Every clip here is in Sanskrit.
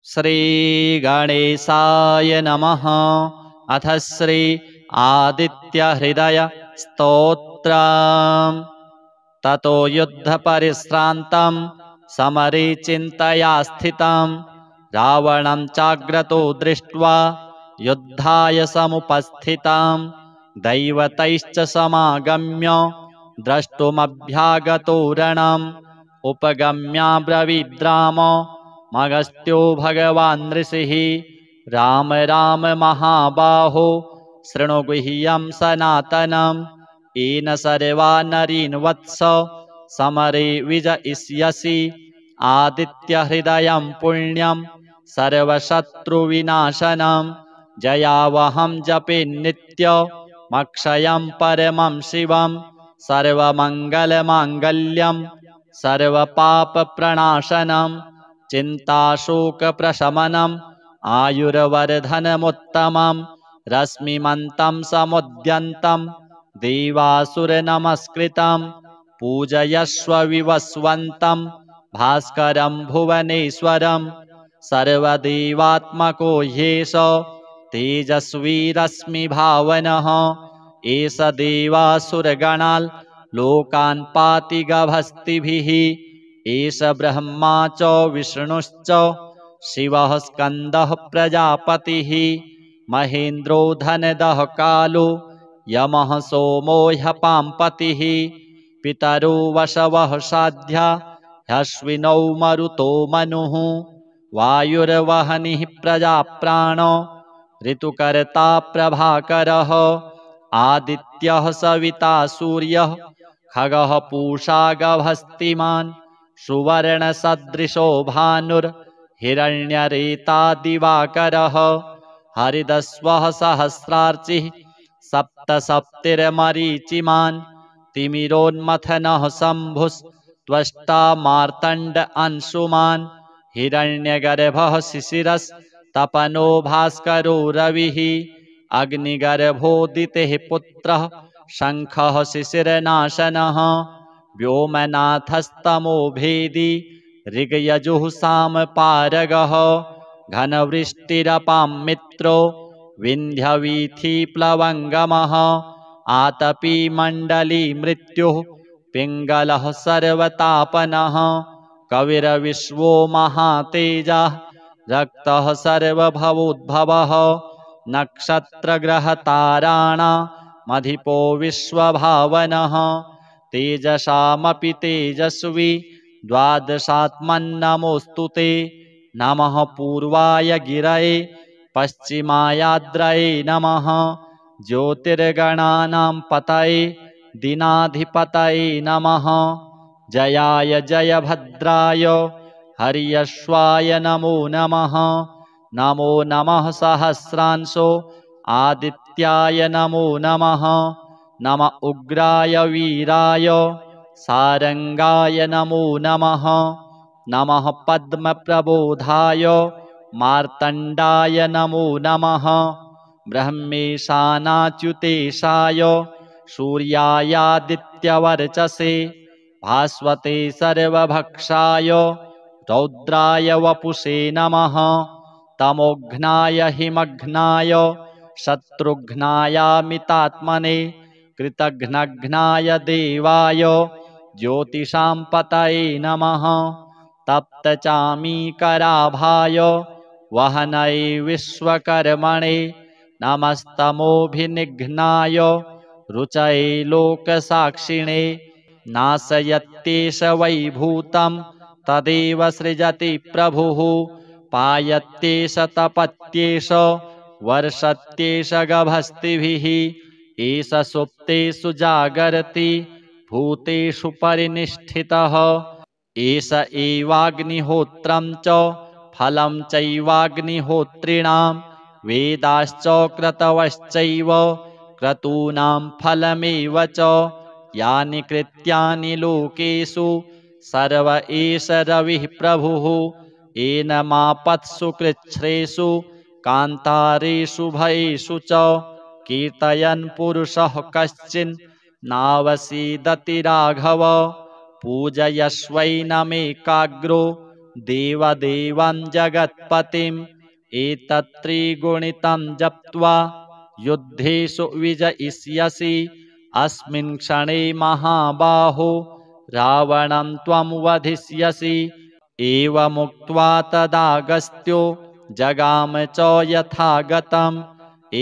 श्रीगणेशाय नमः। अथ श्री आदित्यहृदय स्तोत्रम्। ततो युद्धपरिश्रान्तं समरे चिन्तया स्थितं रावणं चाग्रतो दृष्ट्वा युद्धाय समुपस्थितं दैवतैश्च समागम्य द्रष्टुमभ्यागतो रणम् उपगम्याब्रवीद्राम मगस्त्यो भगवान् ऋषिः राम राम महाबाहो शृणु गुह्यं सनातनम् येन सर्वा नरीन् वत्स समरे विजयिष्यसि आदित्यहृदयं पुण्यं सर्वशत्रुविनाशनं जयावहं जपे नित्यमक्षयं परमं शिवं सर्वमङ्गलमाङ्गल्यं सर्वपापप्रणाशनं चिन्ताशोकप्रशमनम् आयुर्वर्धनमुत्तमं रश्मिमन्तं समुद्यन्तं देवासुरनमस्कृतं पूजयस्व विवस्वन्तं भास्करं भुवनेश्वरं सर्वदेवात्मको ह्येष तेजस्वी रश्मिभावनः एष देवासुरगणान् लोकान् पाति गभस्तिभिः एष ब्रह्मा च विष्णुश्च शिवः स्कन्दः प्रजापतिः महेन्द्रो धनदः कालो यमः सोमो ह्यपाम्पतिः पितरो वशवः साध्या ह्यश्विनौ मरुतो मनुः वायुर्वहनिः प्रजाप्राणो ऋतुकर्ता प्रभाकरः आदित्यः सविता सूर्यः खगः पूषा गभस्तिमान् सुवर्णसदृशो भानुर्हिरण्यरेता दिवाकरः हरिदस्वः सहस्रार्चिः सप्तसप्तिर्मरीचिमान् तिमिरोन्मथनः शम्भुस्त्वष्टा मार्तण्ड अंशुमान् हिरण्यगर्भः शिशिरस्तपनो भास्करो रविः अग्निगर्भोदितेः पुत्रः शङ्खः शिशिरनाशनः व्योमनाथस्तमो भेदी ऋग्यजुः सामपारगः घनवृष्टिरपां मित्रो विन्ध्यवीथिप्लवङ्गमः आतपी मण्डली मृत्युः पिङ्गलः सर्वतापनः कविरविश्वो महातेजः रक्तः सर्वभवोद्भवः नक्षत्रग्रहताराणामधिपो विश्वभावनः तेजसामपि तेजस्वी द्वादशात्मन्नमोऽस्तु ते नमः पूर्वाय गिरये पश्चिमायाद्रये नमः ज्योतिर्गणानां पतये दीनाधिपतये नमः जयाय जयभद्राय हर्यश्वाय नमो नमः नमो नमः सहस्रांशो आदित्याय नमो नमः नम उग्राय वीराय सारंगाय नमो नमः नमः पद्मप्रबोधाय मार्तण्डाय नमो नमः ब्रह्मेशानाच्युतेशाय सूर्यायादित्यवर्चसे भास्वते सर्वभक्षाय रौद्राय वपुषे नमः तमोघ्नाय हिमघ्नाय शत्रुघ्नायामितात्मने कृतघ्नघ्नाय देवाय ज्योतिषां पतये नमः तप्तचामीकराभाय वहनये विश्वकर्मणे नमस्तमोभिनिघ्नाय रुचये लोकसाक्षिणे नाशयत्येष वैभूतं तदेव सृजति प्रभुः पायत्येष तपत्येष वर्षत्येष गभस्तिभिः एष सुप्तेषु जागर्ति भूतेषु परिनिष्ठितः एष एवाग्निहोत्रं च फलं चैवाग्निहोत्रिणां वेदाश्च क्रतवश्चैव क्रतूनां फलमेव च यानि कृत्यानि लोकेषु सर्व एष रविः प्रभुः येन मापत्सु कृच्छ्रेषु कान्तारेषु भयेषु च कीर्तयन् पुरुषः कश्चिन् नावसीदति राघव पूजयस्वैनमेकाग्रो देवदेवं जगत्पतिम् एतत्त्रिगुणितं जप्त्वा युद्धेषु विजयिष्यसि अस्मिन् क्षणे महाबाहो रावणं त्वं वधिष्यसि। एवमुक्त्वा तदागस्त्यो जगाम च यथागतम्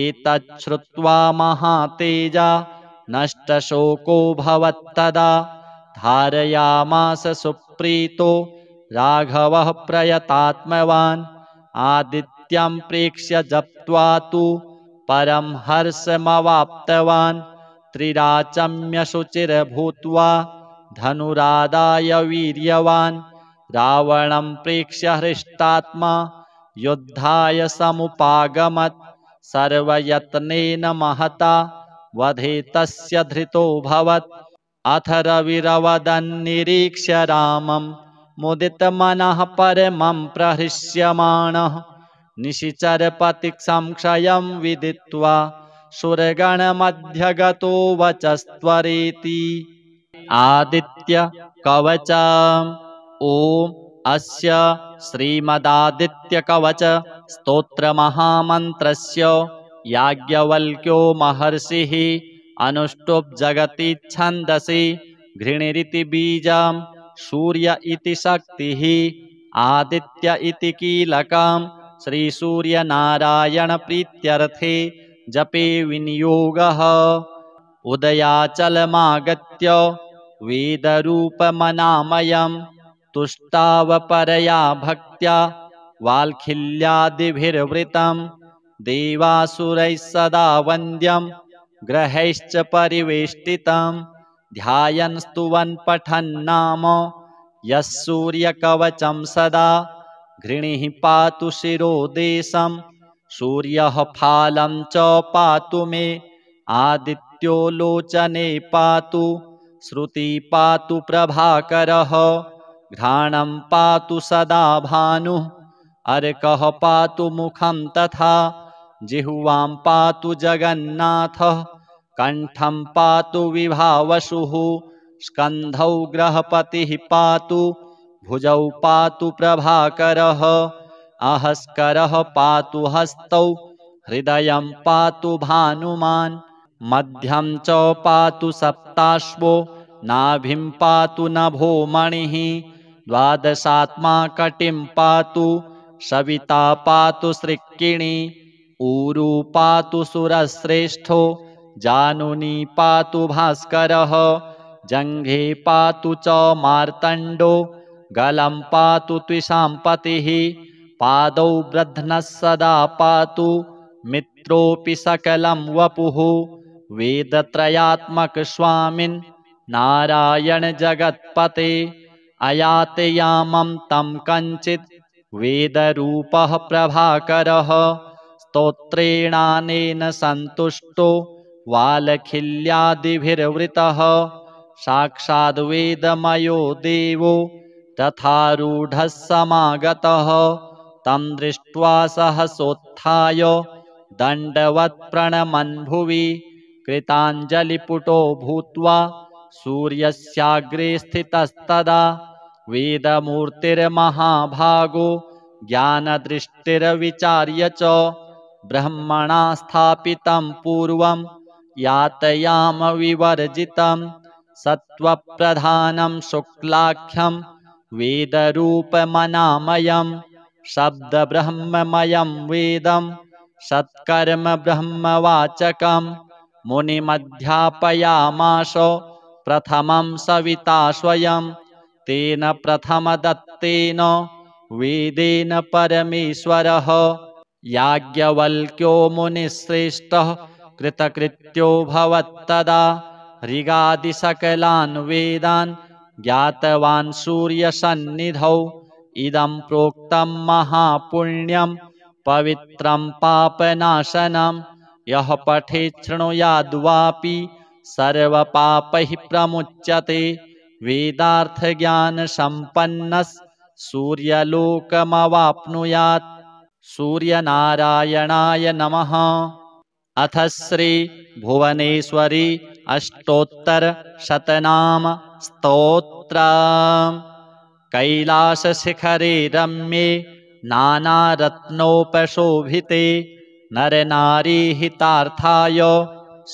एतच्छ्रुत्वा महातेजा नष्टशोकोऽभवत्तदा धारयामास सुप्रीतो राघवः प्रयतात्मवान् आदित्यं प्रेक्ष्य जप्त्वा तु परं हर्षमवाप्तवान् त्रिराचम्यशुचिर्भूत्वा धनुरादाय वीर्यवान् रावणं प्रेक्ष्य हृष्टात्मा युद्धाय समुपागमत् सर्वयत्नेन महता वधे तस्य धृतोऽभवत्। अथ रविरवदन्निरीक्ष्य रामं मुदितमनः परमं प्रहृष्यमाणः निशिचरपतिसंक्षयं विदित्वा सुरगणमध्यगतो वचस्त्वरेति। आदित्य कवच। ॐ अस्य श्रीमदादित्यकवच स्तोत्रमहामन्त्रस्य याज्ञवल्क्यो महर्षिः अनुष्टुप् जगति छन्दसि घृणिरिति बीजं सूर्य इति शक्तिः आदित्य इति कीलकं श्रीसूर्यनारायणप्रीत्यर्थे जपे विनियोगः। उदयाचलमागत्य वेदरूपमनामयं तुष्टावपरया भक्त्या वाल्खिल्यादिभिर्वृतं देवासुरैः सदा वन्द्यं ग्रहैश्च परिवेष्टितं ध्यायन् स्तुवन् पठन् नाम यः सूर्यकवचं सदा घृणिः पातु शिरोदेशं सूर्यः फालं च पातु मे आदित्यो लोचने पातु श्रुति पातु प्रभाकरः घ्राणं पातु सदा भानुः अर्कः पातु मुखं तथा जिह्वां पातु जगन्नाथः कण्ठं पातु विभावसुः स्कन्धौ ग्रहपतिः पातु भुजौ पातु प्रभाकरः अहस्करः पातु हस्तौ हृदयं पातु भानुमान् मध्यं च पातु सप्ताश्वो नाभिं पातु नभो मणिः द्वादशात्मा कटिं पातु सविता पातु सृक्किणी ऊरू पातु सुरश्रेष्ठो जानुनी पातु भास्करः जङ्घे पातु च मार्तण्डो गलं पातु त्विषाम्पतिः पादौ ब्रध्नः सदा पातु मित्रोऽपि सकलं वपुः वेदत्रयात्मक स्वामिन् नारायण जगत्पते अयातयामं तं कञ्चित् वेदरूपः प्रभाकरः स्तोत्रेणानेन सन्तुष्टो वालखिल्यादिभिर्वृतः साक्षाद्वेदमयो देवो तथारूढः समागतः तं दृष्ट्वा सहसोत्थाय दण्डवत् प्रणमन् भुवि कृताञ्जलिपुटो भूत्वा सूर्यस्याग्रे स्थितस्तदा वेदमूर्तिर्महाभागो ज्ञानदृष्टिर्विचार्य च ब्रह्मणा स्थापितं पूर्वं यातयाम विवर्जितं सत्त्वप्रधानं शुक्लाख्यं वेदरूपमनामयं शब्दब्रह्ममयं वेदं सत्कर्म ब्रह्मवाचकं मुनिमध्यापयामास प्रथमं सविता स्वयं तेन प्रथमदत्तेन वेदेन परमेश्वरः याज्ञवल्क्यो मुनिश्रेष्ठः कृतकृत्यो भवत्तदा ऋगादिसकलान् वेदान् ज्ञातवान् सूर्यसन्निधौ इदं प्रोक्तं महापुण्यं पवित्रं पापनाशनं यः पठेत् शृणुयाद्वापि सर्वपापैः प्रमुच्यते वेदार्थज्ञानसम्पन्नः सूर्यलोकमवाप्नुयात्। सूर्यनारायणाय नमः। अथ श्री भुवनेश्वरी अष्टोत्तरशतनाम स्तोत्रम्। कैलासशिखरे रम्ये नानारत्नोपशोभिते नरनारीहितार्थाय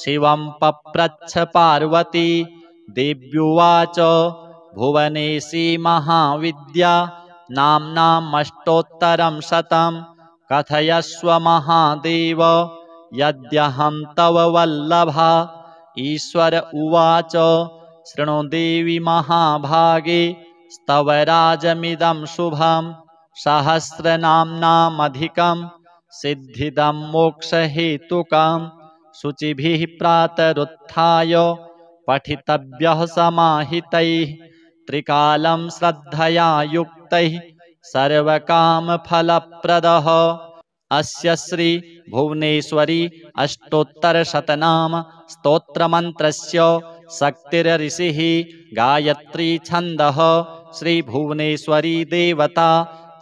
शिवं पप्रच्छ पार्वती देव्युवाच भुवनेशी महाविद्या नाम्नामष्टोत्तरं शतं कथयस्व महादेव यद्यहं तव वल्लभा। ईश्वर उवाच शृणु देवि महाभागे स्तवराजमिदं शुभं सहस्रनाम्नामधिकं सिद्धिदं मोक्षहेतुकं शुचिभिः प्रातरुत्थाय पठितव्यः समाहितैः त्रिकालं श्रद्धया युक्तैः सर्वकामफलप्रदः। अस्य श्री भुवनेश्वरी अष्टोत्तरशतनाम स्तोत्रमन्त्रस्य शक्तिरऋषिः गायत्री छन्दः श्री भुवनेश्वरी देवता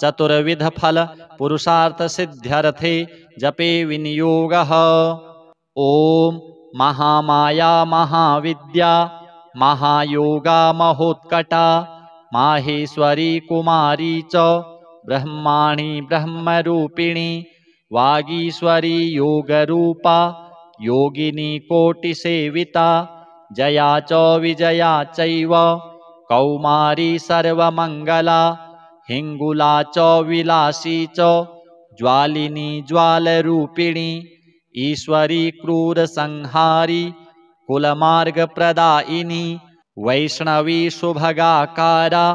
चतुर्विधफल पुरुषार्थसिद्ध्यर्थे जपे विनियोगः। ॐ महामाया महाविद्या महायोगा महोत्कटा माहेश्वरी कुमारी च ब्रह्माणी ब्रह्मरूपिणी वागीश्वरी योगरूपा योगिनी कोटिसेविता जया च विजया चैव कौमारी सर्वमङ्गला हिङ्गुला च विलासी च ज्वालिनी ज्वालरूपिणी ईश्वरी क्रूरसंहारी कुलमार्गप्रदायिनी वैष्णवी शुभगाकारा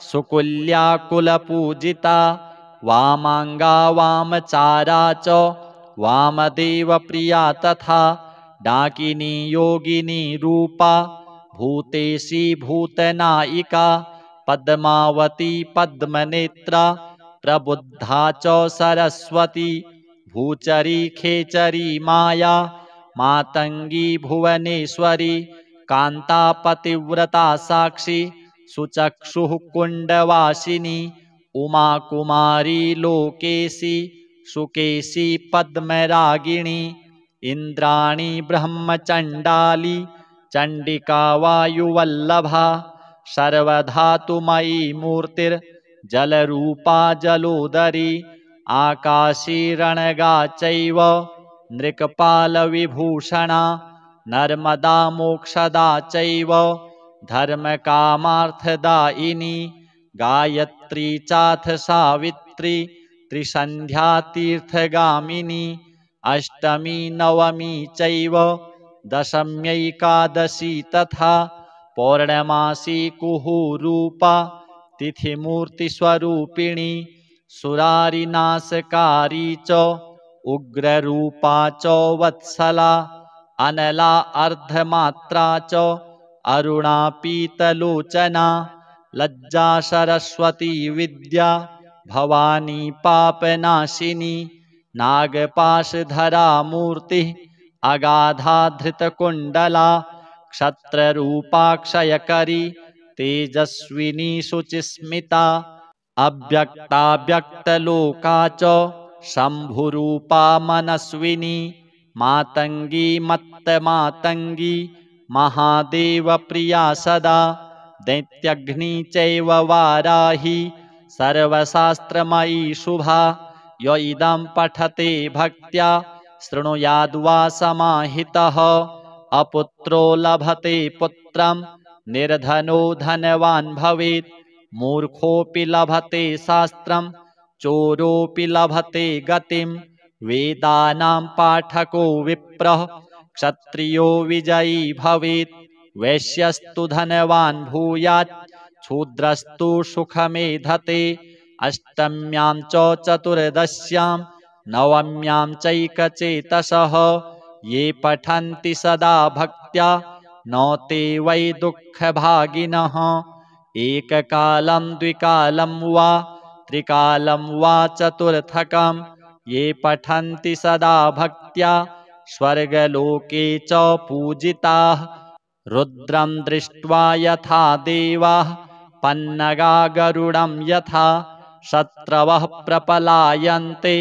सुकुल्या कुलपूजिता वामांगा वामचारा च वामदेवप्रिया तथा डाकिनी योगिनी रूपा भूतेशी भूतनायिका पद्मावती पद्मनेत्रा प्रबुद्धा च सरस्वती भूचरी खेचरी माया मातंगी भुवनेश्वरी कांता पतिव्रता साक्षी सुचक्षुः कुंडवासिनी उमा कुमारी लोकेशी सुकेशी पद्मरागिणी इंद्राणी ब्रह्मचंडाली चंडिका वायुवल्लभा सर्वधातुमयी मूर्तिर्जलरूपा जलोदरी आकाशी रणगा चैव नृकपालविभूषणा नर्मदा मोक्षदा चैव धर्मकामार्थदायिनी गायत्री चाथ सावित्री त्रिसन्ध्या तीर्थगामिनी अष्टमी नवमी चैव दशम्यैकादशी तथा पौर्णमासी कुहूरूपा तिथिमूर्तिस्वरूपिणी सुरारिनाशकारी च उग्ररूपा च वत्सला अनला अर्धमात्रा च अरुणा पीतलोचना लज्जा सरस्वती विद्या भवानी पापनाशिनी नागपाशधरा मूर्तिः अगाधा धृतकुण्डला क्षत्ररूपाक्षयकरी तेजस्विनी शुचिस्मिता अव्यक्ताव्यक्तलोका च शम्भुरूपा मनस्विनी मातंगी मत्तमातंगी महादेवप्रिया सदा दैत्यग्नि चैव वाराही सर्वशास्त्रमयी शुभा य इदं पठते भक्त्या शृणुयाद्वा समाहितः अपुत्रो लभते पुत्रं निर्धनो धनवान् भवेत् मूर्खोऽपि लभते शास्त्रं चोरोऽपि लभते गतिं वेदानां पाठको विप्रः क्षत्रियो विजयी भवेत् वैश्यस्तु धनवान् भूयात् शूद्रस्तु सुखमेधते अष्टम्यां च चतुर्दश्यां नवम्यां चैकचेतसः ये पठन्ति सदा भक्त्या न ते वै दुःखभागिनः एककालं द्विकालं वा त्रिकालं वा चतुर्थकं ये पठन्ति सदा भक्त्या स्वर्गलोके च पूजिताः रुद्रं दृष्ट्वा यथा देवाः पन्नगा गरुडं यथा शत्रवः प्रपलायन्ते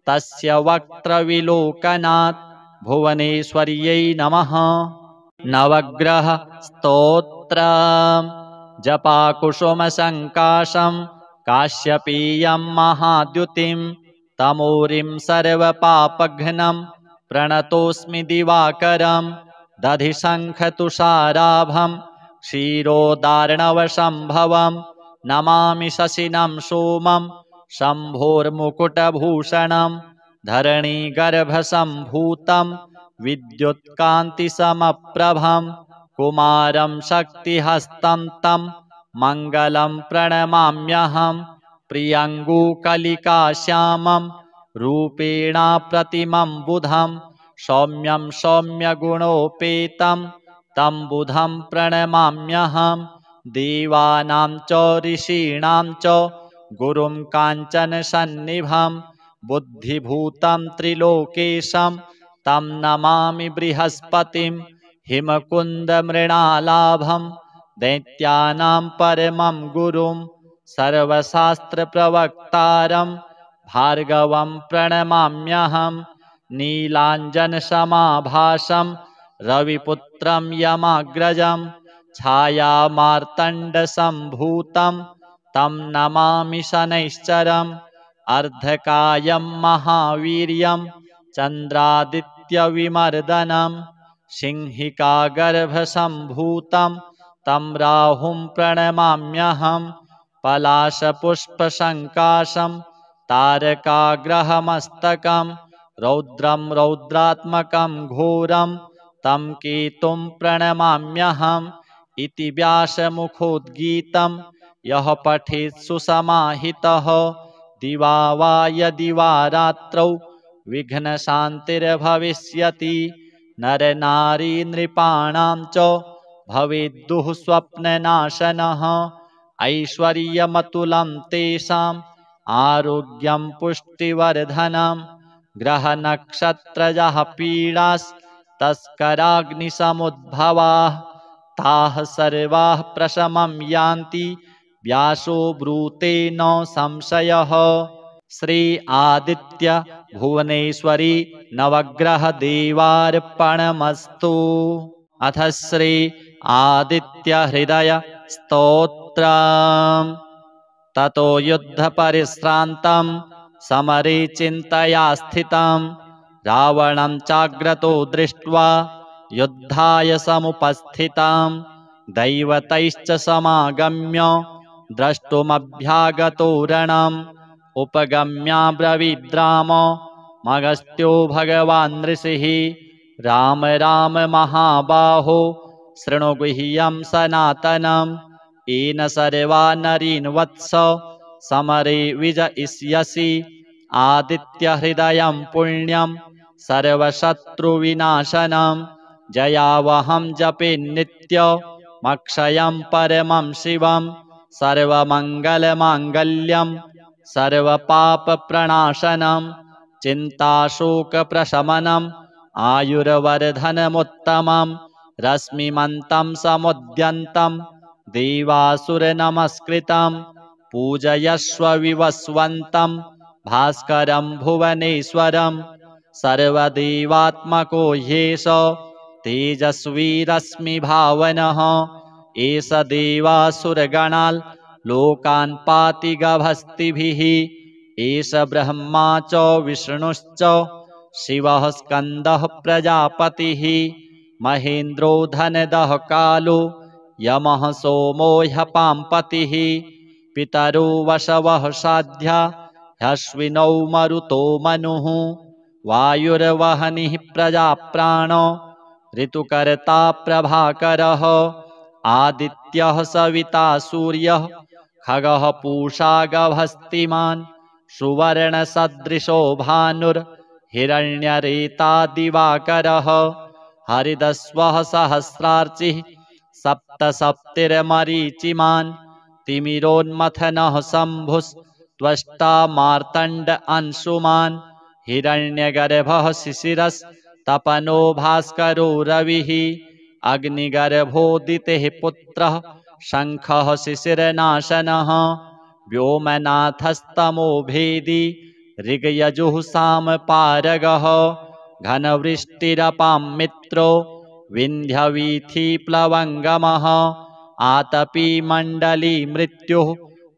तस्य वक्त्रविलोकनात् भुवनेश्वर्यै नमः। नवग्रह स्तोत्रम् जपाकुसुमसङ्काशं काश्यपीयं महाद्युतिं तमूरिं सर्वपापघ्नं प्रणतोऽस्मि दिवाकरं दधिशङ्खतुषाराभं क्षीरोदार्णवसम्भवं नमामि शशिनं सोमं शम्भोर्मुकुटभूषणं धरणीगर्भसम्भूतं विद्युत्कान्तिसमप्रभं कुमारं शक्तिहस्तं तं मङ्गलं प्रणमाम्यहं प्रियङ्गुकलिकाश्यामं रूपेणाप्रतिमं बुधं सौम्यं सौम्यगुणोपेतं तं बुधं प्रणमाम्यहं देवानां च ऋषीणां च गुरुं काञ्चनसन्निभं बुद्धिभूतं त्रिलोकेशं तं नमामि बृहस्पतिं हिमकुन्दमृणालाभं दैत्यानां परमं गुरुं सर्वशास्त्रप्रवक्तारं भार्गवं प्रणमाम्यहं नीलाञ्जनसमाभासं रविपुत्रं यमाग्रजं छायामार्तण्डसम्भूतं तं नमामि शनैश्चरम् अर्धकायं महावीर्यं चन्द्रादित्यविमर्दनं सिंहिकागर्भसम्भूतं तं राहुं प्रणमाम्यहं पलाशपुष्पसङ्काशं तारकाग्रहमस्तकं रौद्रं रौद्रात्मकं घोरं तं केतुं प्रणमाम्यहम् इति व्यासमुखोद्गीतं यः पठेत् सुसमाहितः दिवा वा यदि वा रात्रौ विघ्नशान्तिर्भविष्यति नरनारी नृपाणां च भवेद्दुः स्वप्ननाशनः ऐश्वर्यमतुलं तेषाम् आरोग्यं पुष्टिवर्धनं ग्रहनक्षत्रजः पीडास्तस्कराग्निसमुद्भवाः ताः सर्वाः प्रशमं यान्ति व्यासो ब्रूते न संशयः। श्री आदित्य भुवनेश्वरी नवग्रह देवार्पणमस्तु। अथ श्री आदित्य हृदय स्तोत्रम्। ततो युद्धपरिश्रान्तं समरे चिन्तया स्थितं रावणं चाग्रतो दृष्ट्वा युद्धाय समुपस्थितं दैवतैश्च समागम्य द्रष्टुमभ्यागतो रणम् उपगम्याब्रवीद्राम मगस्त्यो भगवान् ऋषिः राम राम महाबाहो शृणु गुह्यं सनातनम् येन सर्वा नरीन् वत्स समरे विजयिष्यसि आदित्यहृदयं पुण्यं सर्वशत्रुविनाशनं जयावहं जपे नित्यमक्षयं परमं शिवं सर्वमङ्गलमाङ्गल्यं सर्वपापप्रणाशनं चिन्ताशोकप्रशमनम् आयुर्वर्धनमुत्तमं रश्मिमन्तं समुद्यन्तं देवासुरनमस्कृतं पूजयस्व विवस्वन्तं भास्करं भुवनेश्वरं सर्वदेवात्मको ह्येष तेजस्वी रश्मिभावनः एष देवासुरगणान् लोकान् पाति गभस्तिभिः एष ब्रह्मा च विष्णुश्च शिवः स्कन्दः प्रजापतिः महेन्द्रो धनदः कालो यमः सोमो ह्यपाम्पतिः पितरो वशवः साध्या ह्यश्विनौ मरुतो मनुः वायुर्वहनिः प्रजाप्राणो ऋतुकर्ता प्रभाकरः आदित्यः सविता सूर्यः खगः पूषा गभस्तिमान् सुवर्णसदृशो भानुर्हिरण्यरेता दिवाकरः हरिदस्वः सहस्रार्चिः सप्तसप्तिर्मरीचिमान् तिमिरोन्मथनः शम्भुस्त्वष्टा मार्तण्ड अंशुमान् हिरण्यगर्भः शिशिरस्तपनो भास्करो रविः अग्निगर्भोदितेः पुत्रः शङ्खः शिशिरनाशनः व्योमनाथस्तमो भेदी ऋग्यजुः सामपारगः घनवृष्टिरपां मित्रो विन्ध्यवीथिप्लवङ्गमः आतपी मण्डली मृत्युः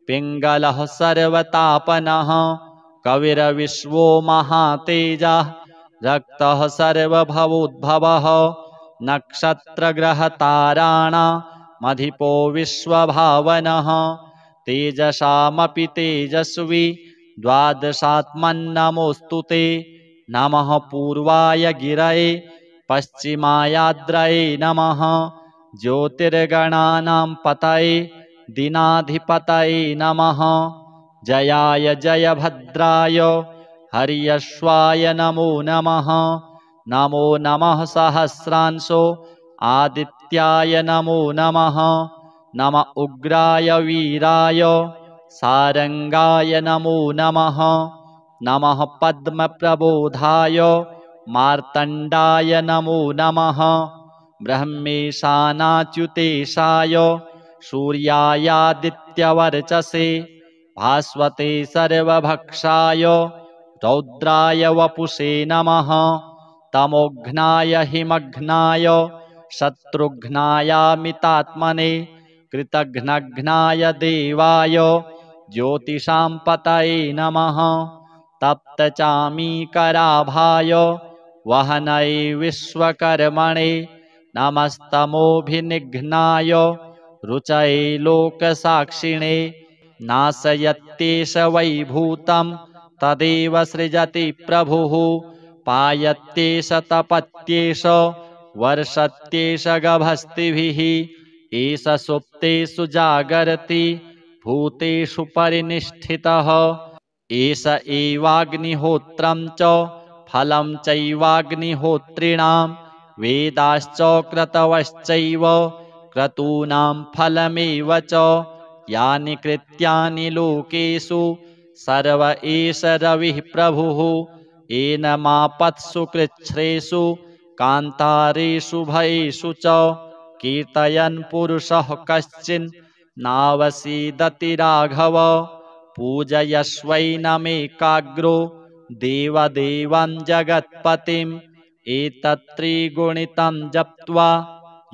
पिङ्गलः सर्वतापनः कविरविश्वो महातेजः रक्तः सर्वभवोद्भवः नक्षत्रग्रहताराणामधिपो विश्वभावनः तेजसामपि तेजस्वी द्वादशात्मन्नमोऽस्तु ते नमः पूर्वाय गिरये पश्चिमायाद्रये नमः ज्योतिर्गणानां पतये दीनाधिपतये नमः जयाय जयभद्राय हर्यश्वाय नमो नमः नमो नमः सहस्रांशो आदित्याय नमो नमः नम उग्राय वीराय सारंगाय नमो नमः नमः पद्मप्रबोधाय मार्तण्डाय नमो नमः ब्रह्मेशानाच्युतेशाय सूर्यायादित्यवर्चसे भास्वते सर्वभक्षाय रौद्राय वपुषे नमः तमोघ्नाय हिमघ्नाय शत्रुघ्नायामितात्मने कृतघ्नघ्नाय देवाय ज्योतिषां पतये नमः तप्तचामीकराभाय वहनये विश्वकर्मणे नमस्तमोभिनिघ्नाय रुचये लोकसाक्षिणे नाशयत्येष वैभूतं तदेव सृजति प्रभुः पायत्येष तपत्येष वर्षत्येष गभस्तिभिः एष सुप्तेषु जागर्ति भूतेषु परिनिष्ठितः एष एवाग्निहोत्रं च फलं चैवाग्निहोत्रिणां वेदाश्च क्रतवश्चैव क्रतूनां फलमेव च यानि कृत्यानि लोकेषु सर्व एष रविः प्रभुः एनमापत्सु कृच्छ्रेषु कान्तारेषु भयेषु च कीर्तयन् पुरुषः कश्चिन् नावसीदति राघव पूजयस्वैनमेकाग्रो देवदेवं जगत्पतिम् एतत्त्रिगुणितं जप्त्वा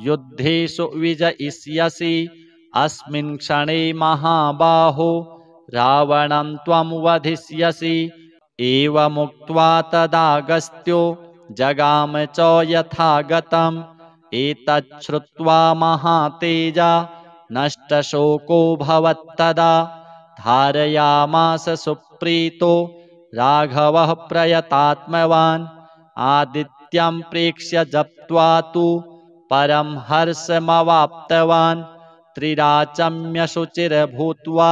युद्धेषु विजयिष्यसि अस्मिन् क्षणे महाबाहो रावणं त्वं वधिष्यसि एवमुक्त्वा तदागस्त्यो जगाम च यथागतम् एतच्छ्रुत्वा महातेजा नष्टशोको भवत्तदा धारयामास सुप्रीतो राघवः प्रयतात्मवान् आदित्यं प्रेक्ष्य जप्त्वा तु परं हर्षमवाप्तवान् त्रिराचम्य शुचिर्भूत्वा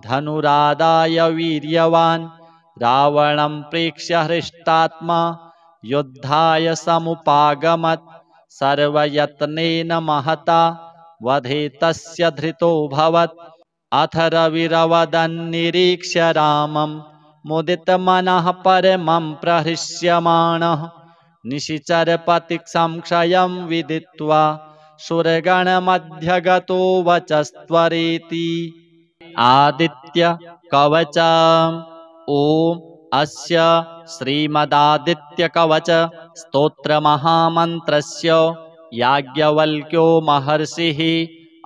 धनुरादाय वीर्यवान् रावणं प्रेक्ष्य हृष्टात्मा युद्धाय समुपागमत् सर्वयत्नेन महता वधे तस्य धृतोऽभवत् अथ रविरवदन्निरीक्ष्य रामं मुदितमनः परमं प्रहृष्यमाणः निशिचरपतिसंक्षयं विदित्वा सुरगणमध्यगतो वचस्त्वरेति आदित्य कवच ॐ अस्य श्रीमदादित्यकवच स्तोत्रमहामन्त्रस्य याज्ञवल्क्यो महर्षिः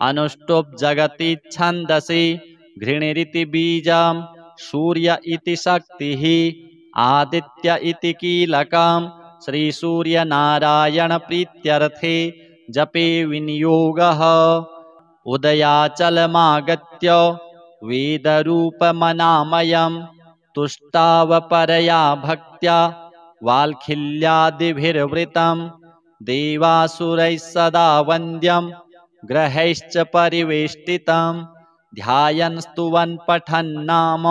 अनुष्टुप् जगति छन्दसि घृणिरिति बीजं सूर्य इति शक्तिः आदित्य इति कीलकं श्रीसूर्यनारायणप्रीत्यर्थे जपे विनियोगः उदयाचलमागत्य वेदरूपमनामयं तुष्टावपरया भक्त्या वाल्खिल्यादिभिर्वृतं देवासुरैः सदा वन्द्यं ग्रहैश्च परिवेष्टितं ध्यायन् स्तुवन् पठन् नाम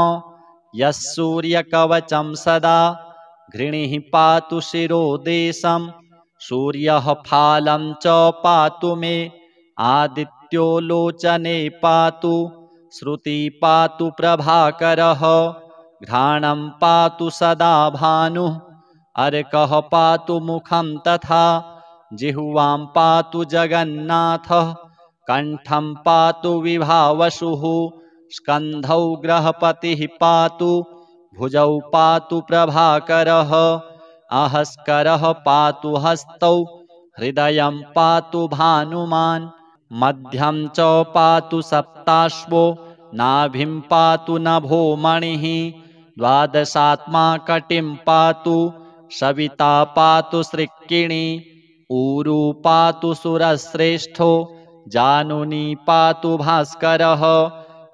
यः सूर्यकवचं सदा घृणिः पातु शिरोदेशं सूर्यः फालं च पातु मे आदित्यो लोचने पातु श्रुति पातु प्रभाकरः घ्राणं पातु सदा भानुः अर्कः पातु मुखं तथा जिह्वां पातु जगन्नाथः कंठं पातु विभावसुः स्कन्धौ ग्रहपतिः पातु भुजौ पातु प्रभाकरः अहस्करः पातु हस्तौ हृदयं पातु भानुमान् मध्यं च पातु सप्ताश्वो नाभिं पातु नभो मणिः द्वादशात्मा कटिं पातु सविता पातु सृक्किणी ऊरू पातु सुरश्रेष्ठो जानुनी पातु भास्करः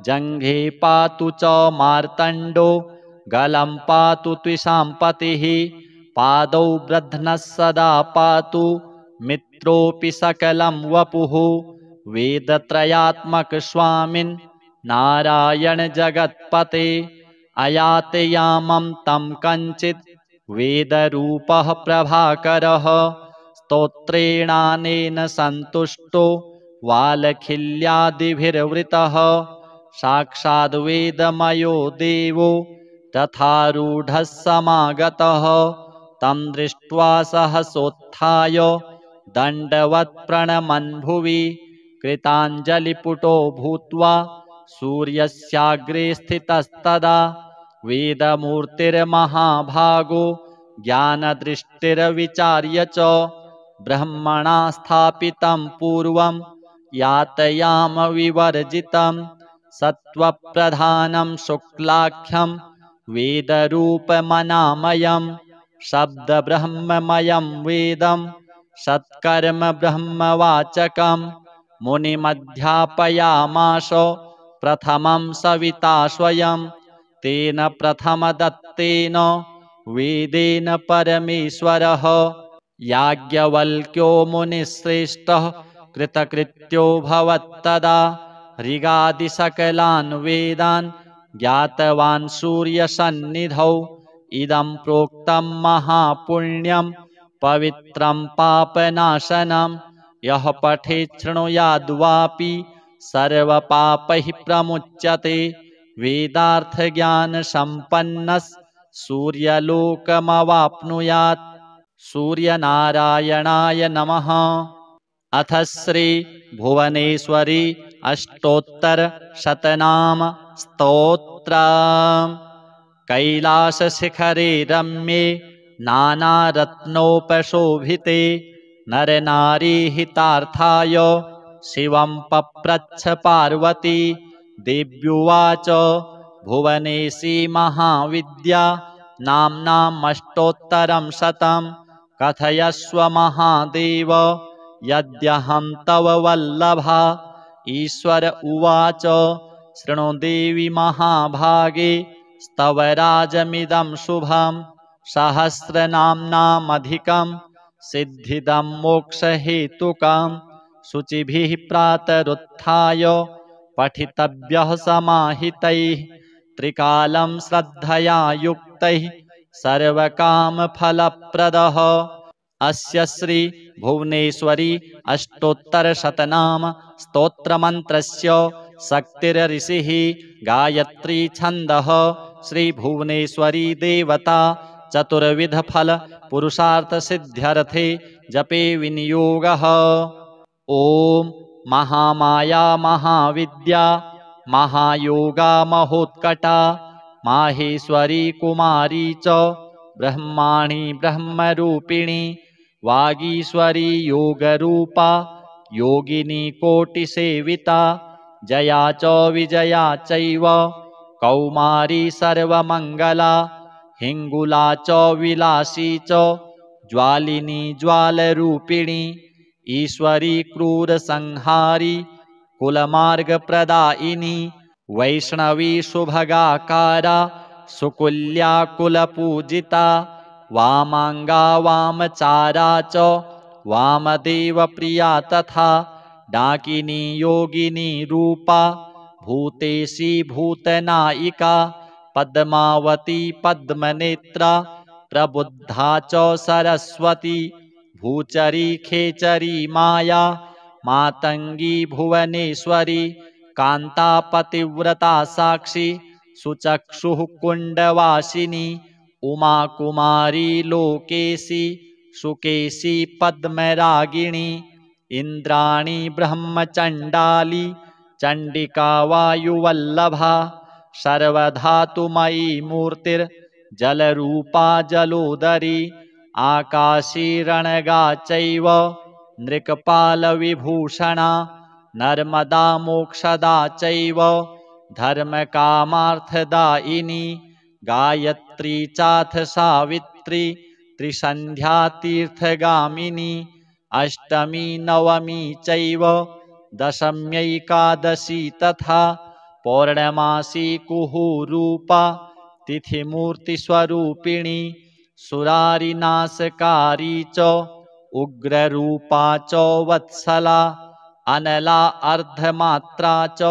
जङ्घे पातु च मार्तण्डो गलं पातु त्विषाम्पतिः पादौ ब्रध्नः सदा पातु मित्रोऽपि सकलं वपुः वेदत्रयात्मक स्वामिन् नारायण जगत्पते अयातयामं तं कञ्चित् वेदरूपः प्रभाकरः स्तोत्रेणानेन सन्तुष्टो वालखिल्यादिभिर्वृतः साक्षाद्वेदमयो देवो तथारूढः समागतः तं दृष्ट्वा सहसोत्थाय दण्डवत् प्रणमन् भुवि कृताञ्जलिपुटो भूत्वा सूर्यस्याग्रे स्थितस्तदा वेदमूर्तिर्महाभागो ज्ञानदृष्टिर्विचार्य च ब्रह्मणा स्थापितं पूर्वं यातयामविवर्जितं सत्त्वप्रधानं शुक्लाख्यं वेदरूपमनामयं शब्दब्रह्ममयं वेदं सत्कर्म ब्रह्मवाचकं मुनिमध्यापयामास प्रथमं सविता स्वयं तेन प्रथमदत्तेन वेदेन परमेश्वरः याज्ञवल्क्यो मुनिश्रेष्ठः कृतकृत्यो भवत्तदा ऋगादिसकलान् वेदान् ज्ञातवान् सूर्यसन्निधौ इदं प्रोक्तं महापुण्यं पवित्रं पापनाशनं यः पठेत् शृणुयाद्वापि सर्वपापैः प्रमुच्यते वेदार्थज्ञानसम्पन्नः सूर्यलोकमवाप्नुयात् सूर्यनारायणाय नमः। अथ श्री भुवनेश्वरी अष्टोत्तरशतनाम स्तोत्रम्। कैलासशिखरे रम्ये नानारत्नोपशोभिते नरनारीहितार्थाय शिवं पप्रच्छ पार्वती देव्युवाच भुवनेशी महाविद्या नाम्नामष्टोत्तरं शतं कथयस्व महादेव यद्यहं तव वल्लभा। ईश्वर उवाच शृणु देवी महाभागे स्तवराजमिदं शुभं सहस्रनाम्नामधिकं सिद्धिदं मोक्षहेतुकं शुचिभिः प्रातरुत्थाय पठितव्यः समाहितैः त्रिकालं श्रद्धया युक्तैः सर्वकामफलप्रदः। अस्य श्री भुवनेश्वरी अष्टोत्तरशतनाम स्तोत्रमन्त्रस्य शक्तिरऋषिः गायत्री छन्दः श्री भुवनेश्वरी देवता चतुर्विधफल पुरुषार्थसिद्ध्यर्थे जपे विनियोगः। ॐ महामाया महाविद्या महायोगा महोत्कटा माहेश्वरी कुमारी च ब्रह्माणी ब्रह्मरूपिणी वागीश्वरी योगरूपा योगिनी कोटिसेविता जया च विजया चैव कौमारी सर्वमङ्गला हिङ्गुला च विलासी च ज्वालिनी ज्वालरूपिणी ईश्वरी क्रूरसंहारी कुलमार्गप्रदायिनी वैष्णवी सुभगाकारा सुकुल्या कुलपूजिता वामांगा वामचारा च वामदेवप्रिया तथा डाकिनी योगिनी रूपा भूतेशी भूतनायिका पद्मावती पद्मनेत्रा प्रबुद्धा च सरस्वती भूचरी खेचरी माया मातंगी भुवनेश्वरी कांता पतिव्रता साक्षी सुचक्षुः कुंडवासिनी उमा कुमारी लोकेशी सुकेशी पद्मरागिणी इंद्राणी ब्रह्मचंडाली चंडिका वायुवल्लभा सर्वधातुमयी मूर्तिर्जलरूपा जलोदरी आकाशी रणगा चैव नृकपालविभूषणा नर्मदा मोक्षदा चैव धर्मकामार्थदायिनी गायत्री चाथ सावित्री त्रिसन्ध्या तीर्थगामिनी अष्टमी नवमी चैव दशम्यैकादशी तथा पौर्णमासी कुहुरूपा तिथिमूर्तिस्वरूपिणी सुरारिनाशकारी च उग्ररूपा च वत्सला अनला अर्धमात्रा च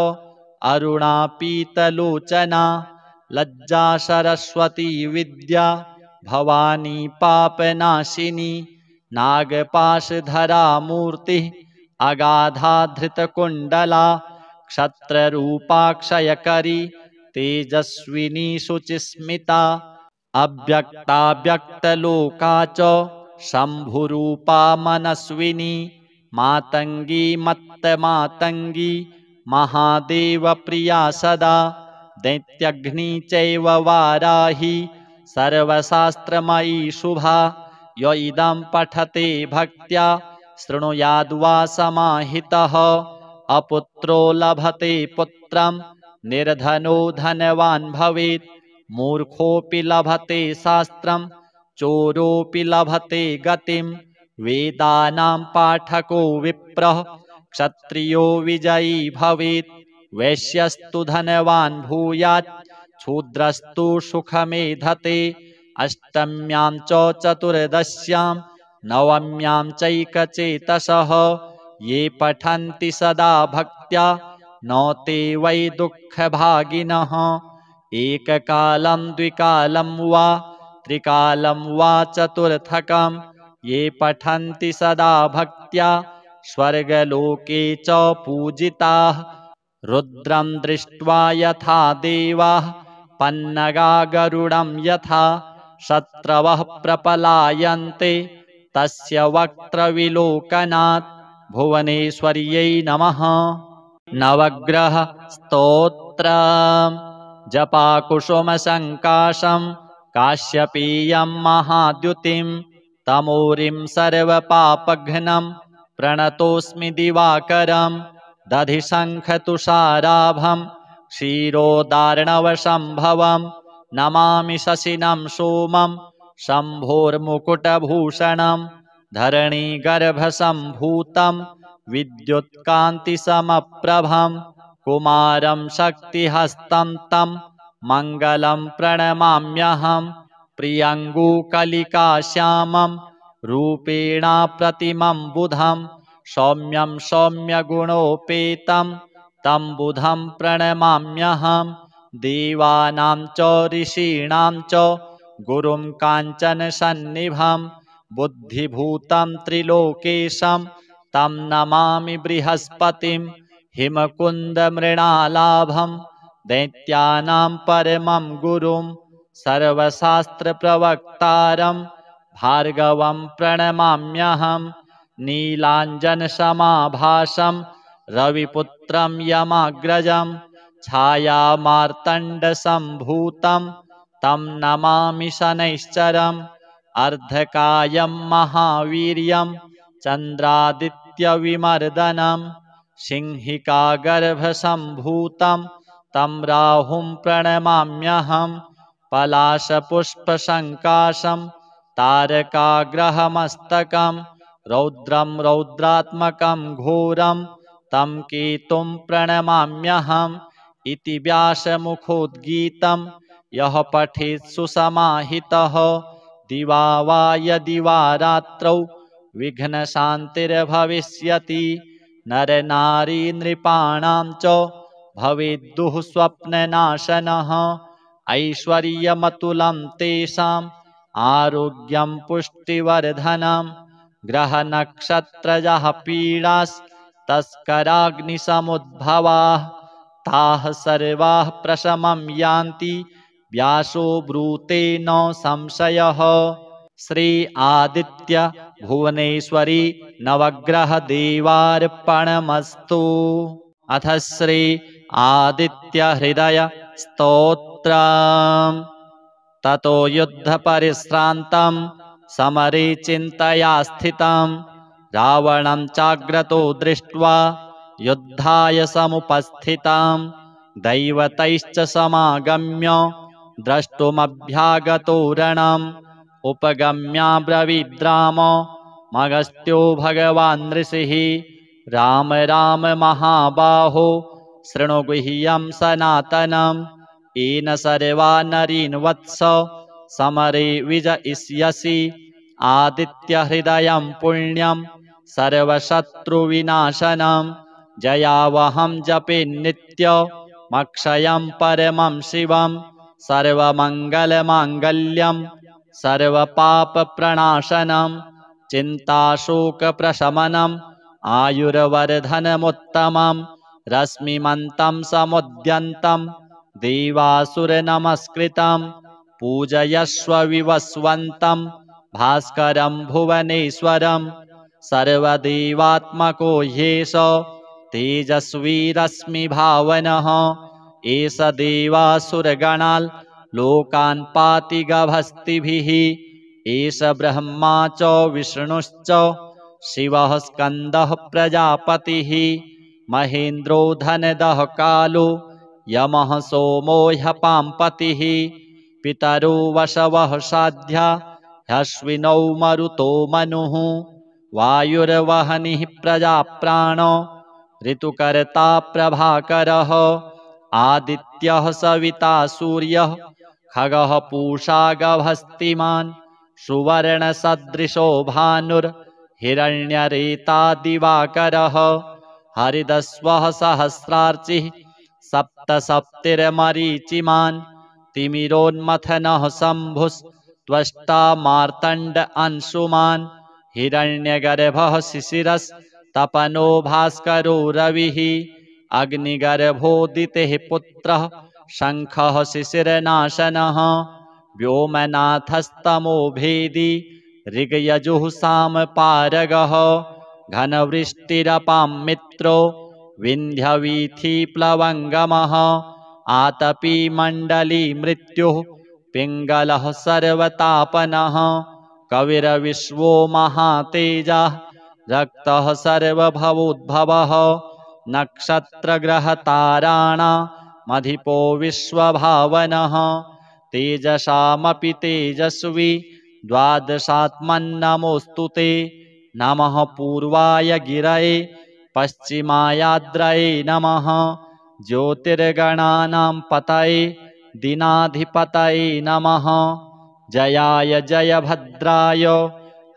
अरुणा पीतलोचना लज्जा सरस्वती विद्या भवानी पापनाशिनी नागपाशधरा मूर्ति अगाधा धृतकुंडला क्षत्ररूपाक्षयकरी तेजस्विनी शुचिस्मिता अव्यक्ता व्यक्तलोका च शंभुरूपा मनस्विनी मातंगी मत्तमातंगी महादेवप्रिया सदा दैत्यग्नि चैव वाराही सर्वशास्त्रमयी शुभा य इदं पठते भक्त्या शृणुयाद्वा समाहितः अपुत्रो लभते पुत्रं निर्धनो धनवान् भवेत् मूर्खोऽपि लभते शास्त्रं चोरोऽपि लभते गतिं वेदानां पाठको विप्रः क्षत्रियो विजयी भवेत् वैश्यस्तु धनवान् भूयात् शूद्रस्तु सुखमेधते अष्टम्यां च चतुर्दश्यां नवम्यां चैकचेतसः ये पठन्ति सदा भक्त्या न ते वै दुःखभागिनः एककालं द्विकालं वा त्रिकालं वा चतुर्थकं ये पठन्ति सदा भक्त्या स्वर्गलोके च पूजिताः रुद्रं दृष्ट्वा यथा देवाः पन्नगा गरुडं यथा शत्रवः प्रपलायन्ते तस्य वक्त्रविलोकनात् भुवनेश्वर्यै नमः। नवग्रह स्तोत्रम् जपाकुसुमसङ्काशं काश्यपीयं महाद्युतिं तमोरिं सर्वपापघ्नं प्रणतोऽस्मि दिवाकरं दधिशङ्खतुषाराभं क्षीरोदार्णवसम्भवं नमामि शशिनं सोमं शम्भोर्मुकुटभूषणं धरणीगर्भसम्भूतं विद्युत्कान्तिसमप्रभं कुमारं शक्तिहस्तं तं मङ्गलं प्रणमाम्यहं प्रियङ्गुकलिकाश्यामं रूपेणाप्रतिमं बुधं सौम्यं सौम्यगुणोपेतं तं बुधं प्रणमाम्यहं देवानां च ऋषीणां च गुरुं काञ्चनसन्निभं बुद्धिभूतं त्रिलोकेशं तं नमामि बृहस्पतिं हिमकुन्दमृणालाभं दैत्यानां परमं गुरुं सर्वशास्त्रप्रवक्तारं भार्गवं प्रणमाम्यहं नीलाञ्जनसमाभासं रविपुत्रं यमाग्रजं छायामार्तण्डसम्भूतं तं नमामि शनैश्चरम् अर्धकायं महावीर्यं चन्द्रादित्यविमर्दनं सिंहिकागर्भसम्भूतं तं राहुं प्रणमाम्यहं पलाशपुष्पसङ्काशं तारकाग्रहमस्तकं रौद्रं रौद्रात्मकं घोरं तं केतुं प्रणमाम्यहम् इति व्यासमुखोद्गीतं यः पठेत् सुसमाहितः दिवा वा यदि वा रात्रौ विघ्नशान्तिर्भविष्यति नरनारी नृपाणां च भवेद्दुः स्वप्ननाशनः ऐश्वर्यमतुलं तेषाम् आरोग्यं पुष्टिवर्धनं ग्रहनक्षत्रजः पीडास्तस्कराग्निसमुद्भवाः ताः सर्वाः प्रशमं यान्ति व्यासो ब्रूते न संशयः। श्री आदित्य भुवनेश्वरी नवग्रह देवार्पणमस्तु। अथ श्री आदित्य हृदय स्तोत्रम्। ततो युद्ध परिश्रान्तं समरे चिन्तया स्थितं रावणं चाग्रतो दृष्ट्वा युद्धाय समुपस्थितां दैवतैश्च समागम्य द्रष्टुमभ्यागतो रणम् उपगम्याब्रवीद्राम मगस्त्यो भगवान् ऋषिः राम राम महाबाहो शृणु गुह्यं सनातनम् येन सर्वा नरीन् वत्स समरे विजयिष्यसि आदित्यहृदयं पुण्यं सर्वशत्रुविनाशनं जयावहं जपे नित्यमक्षयं परमं शिवं सर्वमङ्गलमाङ्गल्यं सर्वपापप्रणाशनं चिन्ताशोकप्रशमनम् आयुर्वर्धनमुत्तमं रश्मिमन्तं समुद्यन्तं देवासुरनमस्कृतं पूजयस्व विवस्वन्तं भास्करं भुवनेश्वरं सर्वदेवात्मको ह्येष तेजस्वी रश्मिभावनः एष देवासुरगणाल् लोकान् पाति गभस्तिभिः एष ब्रह्मा च विष्णुश्च शिवः स्कन्दः प्रजापतिः महेन्द्रो धनदः कालो यमः सोमो ह्यपाम्पतिः पितरो वशवः साध्या ह्यश्विनौ मरुतो मनुः वायुर्वहनिः प्रजाप्राणो ऋतुकर्ता प्रभाकरः आदित्यः सविता सूर्यः खगः पूषा गभस्तिमान् सुवर्णसदृशो भानुर्हिरण्यरेता दिवाकरः हरिदस्वः सहस्रार्चिः सप्तसप्तिर्मरीचिमान् तिमिरोन्मथनः शम्भुस्त्वष्टा मार्तण्ड अंशुमान् हिरण्यगर्भः शिशिरस्तपनो भास्करो रविः अग्निगर्भोदितेः पुत्रः शङ्खः शिशिरनाशनः व्योमनाथस्तमो भेदी ऋग्यजुः सामपारगः घनवृष्टिरपां मित्रो विन्ध्यवीथिप्लवङ्गमः आतपी मण्डली मृत्युः पिङ्गलः सर्वतापनः कविरविश्वो महातेजः रक्तः सर्वभवोद्भवः नक्षत्रग्रहताराणामधिपो विश्वभावनः तेजसामपि तेजस्वी द्वादशात्मन्नमोऽस्तु ते नमः पूर्वाय गिरये पश्चिमायाद्रये नमः ज्योतिर्गणानां पतये दीनाधिपतये नमः जयाय जयभद्राय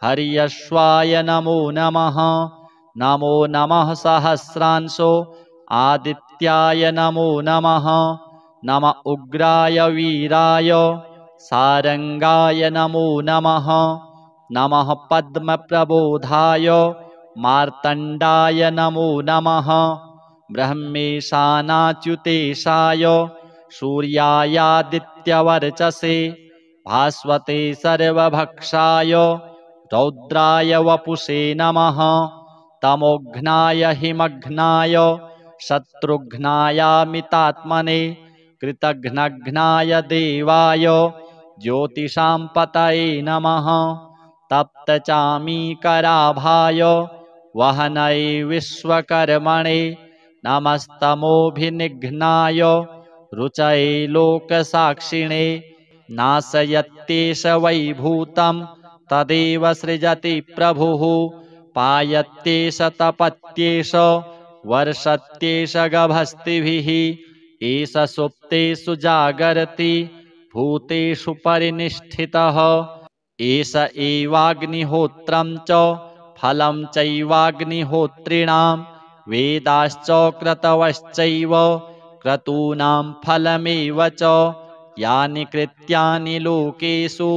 हर्यश्वाय नमो नमः नमो नमः सहस्रांशो आदित्याय नमो नमः नम उग्राय वीराय सारंगाय नमो नमः नमः पद्मप्रबोधाय मार्तण्डाय नमो नमः ब्रह्मेशानाच्युतेशाय सूर्यायादित्यवर्चसे भास्वते सर्वभक्षाय रौद्राय वपुषे नमः तमोघ्नाय हिमघ्नाय शत्रुघ्नायामितात्मने कृतघ्नघ्नाय देवाय ज्योतिषां पतये नमः तप्तचामीकराभाय वहनये विश्वकर्मणे नमस्तमोभिनिघ्नाय रुचये लोकसाक्षिणे नाशयत्येष वैभूतं तदेव सृजति प्रभुः पायत्येष तपत्येष वर्षत्येष गभस्तिभिः एष सुप्तेषु जागर्ति भूतेषु परिनिष्ठितः एष एवाग्निहोत्रं च फलं चैवाग्निहोत्रिणां वेदाश्च क्रतवश्चैव क्रतूनां फलमेव च यानि कृत्यानि लोकेषु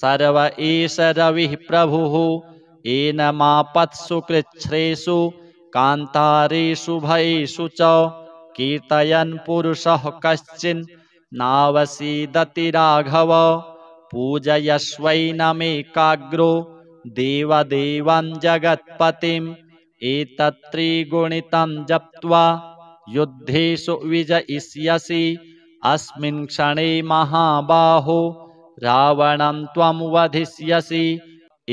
सर्व एष रविः प्रभुः येन मापत्सु कृच्छ्रेषु कान्तारेषु भयेषु च कीर्तयन् पुरुषः कश्चिन् नावसीदति राघव पूजयस्वैनमेकाग्रो देवदेवं जगत्पतिम् एतत्त्रिगुणितं जप्त्वा युद्धेषु विजयिष्यसि अस्मिन् क्षणे महाबाहो रावणं त्वं वधिष्यसि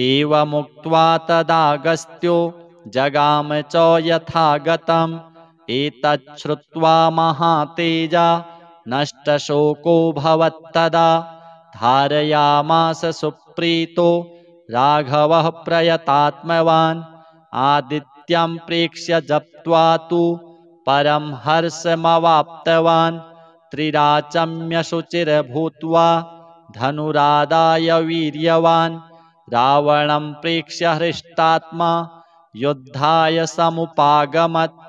एवमुक्त्वा तदागस्त्यो जगाम च यथागतम् एतच्छ्रुत्वा महातेजा नष्टशोको भवत्तदा धारयामास सुप्रीतो राघवः प्रयतात्मवान् आदित्यं प्रेक्ष्य जप्त्वा तु परं हर्षमवाप्तवान् त्रिराचम्यशुचिर्भूत्वा धनुरादाय वीर्यवान् रावणं प्रेक्ष्य हृष्टात्मा युद्धाय समुपागमत्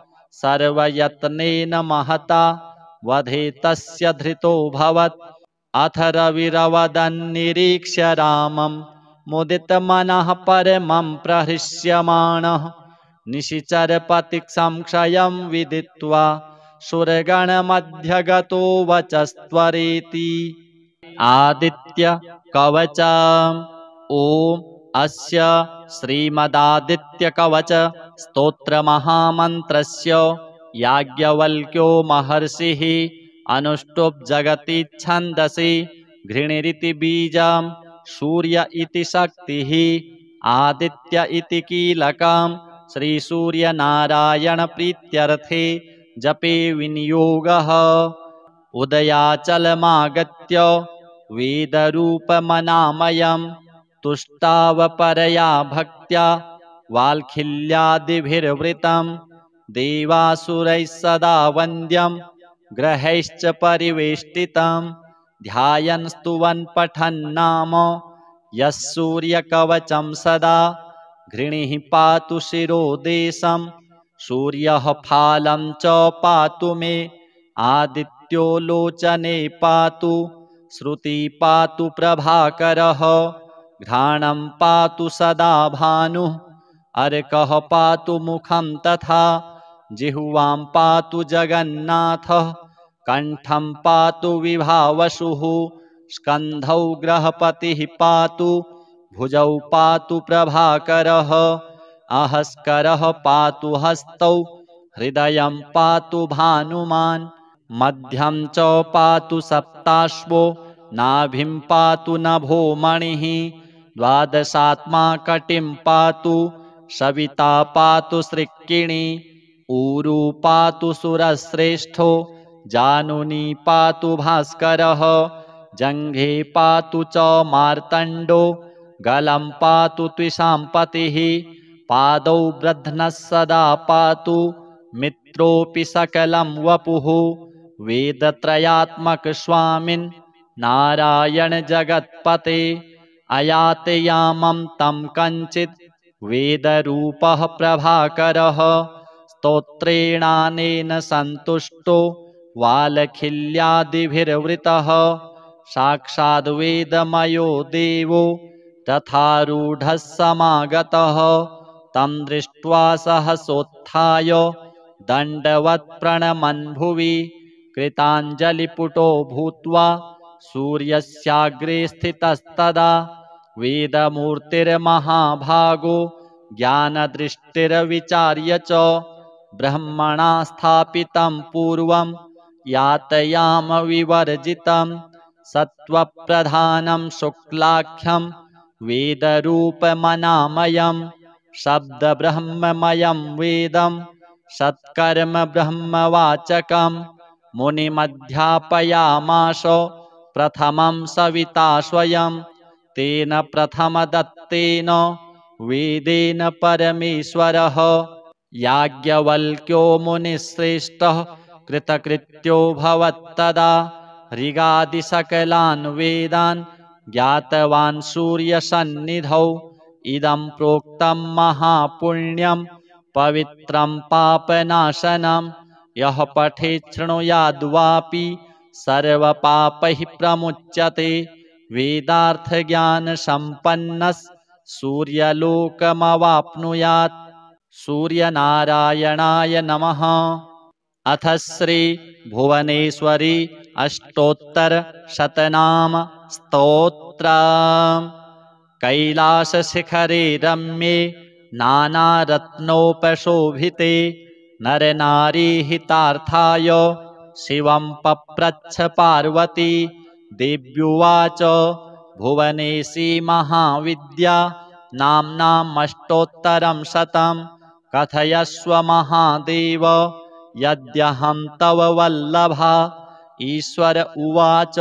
सर्वयत्नेन महता वधे तस्य धृतोऽभवत् अथ रविरवदन्निरीक्ष्य रामं मुदितमनः परमं प्रहृष्यमाणः निशिचरपतिसंक्षयं विदित्वा सुरगणमध्यगतो वचस्त्वरेति आदित्य कवच ॐ अस्य श्रीमदादित्य कवच स्तोत्रमहामन्त्रस्य याज्ञवल्क्यो महर्षिः अनुष्टुप् जगति छन्दसि घृणिरिति बीजं सूर्य इति शक्तिः आदित्य इति कीलकं श्रीसूर्यनारायणप्रीत्यर्थे जपे विनियोगः उदयाचलमागत्य वेदरूपमनामयं तुष्टावपरया भक्त्या वाल्खिल्यादिभिर्वृतं देवासुरैः सदा वन्द्यं ग्रहैश्च परिवेष्टितं ध्यायन् स्तुवन् पठन् नाम यः सूर्यकवचं सदा घृणिः पातु शिरोदेशं सूर्यः फालं च पातु मे आदित्यो लोचने पातु श्रुति पातु प्रभाकरः घ्राणं पातु सदा भानुः अर्कः पातु मुखं तथा जिह्वां पातु जगन्नाथः कण्ठं पातु विभावसुः स्कन्धौ ग्रहपतिः पातु भुजौ पातु प्रभाकरः अहस्करः पातु हस्तौ हृदयं पातु भानुमान् मध्यं च पातु सप्ताश्वो नाभिं पातु नभो मणिः द्वादशात्मा कटिं पातु सविता पातु सृक्किणी ऊरू पातु सुरश्रेष्ठो जानुनी पातु भास्करः जङ्घे पातु च मार्तण्डो गलं पातु त्विषाम्पतिः पादौ ब्रध्नः सदा पातु मित्रोऽपि सकलं वपुः वेदत्रयात्मक स्वामिन् नारायण जगत्पते अयातयामं तं कञ्चित् वेदरूपः प्रभाकरः स्तोत्रेणानेन सन्तुष्टो वालखिल्यादिभिर्वृतः साक्षाद् वेदमयो देवो तथारूढः समागतः तं दृष्ट्वा सहसोत्थाय दण्डवत् प्रणमन् भुवि कृताञ्जलिपुटो भूत्वा सूर्यस्याग्रे स्थितस्तदा वेदमूर्तिर्महाभागो ज्ञानदृष्टिर्विचार्य च ब्रह्मणा स्थापितं पूर्वं यातयाम विवर्जितं सत्त्वप्रधानं शुक्लाख्यं वेदरूपमनामयं शब्दब्रह्ममयं वेदं सत्कर्म ब्रह्मवाचकं मुनिमध्यापयामास प्रथमं सविता स्वयं तेन प्रथमदत्तेन वेदेन परमेश्वरः याज्ञवल्क्यो मुनिश्रेष्ठः कृतकृत्यो भवत्तदा ऋगादिसकलान् वेदान् ज्ञातवान् सूर्यसन्निधौ इदं प्रोक्तं महापुण्यं पवित्रं पापनाशनं यः पठेत् शृणुयाद्वापि सर्वपापैः प्रमुच्यते वेदार्थज्ञानसम्पन्नः सूर्यलोकमवाप्नुयात् सूर्यनारायणाय नमः। अथ श्री भुवनेश्वरी अष्टोत्तरशतनाम स्तोत्रम्। कैलासशिखरे रम्ये नानारत्नोपशोभिते नरनारीहितार्थाय शिवं पप्रच्छ पार्वती देव्युवाच भुवनेशी महाविद्या नाम्नामष्टोत्तरं शतं कथयस्व महादेव यद्यहं तव वल्लभा। ईश्वर उवाच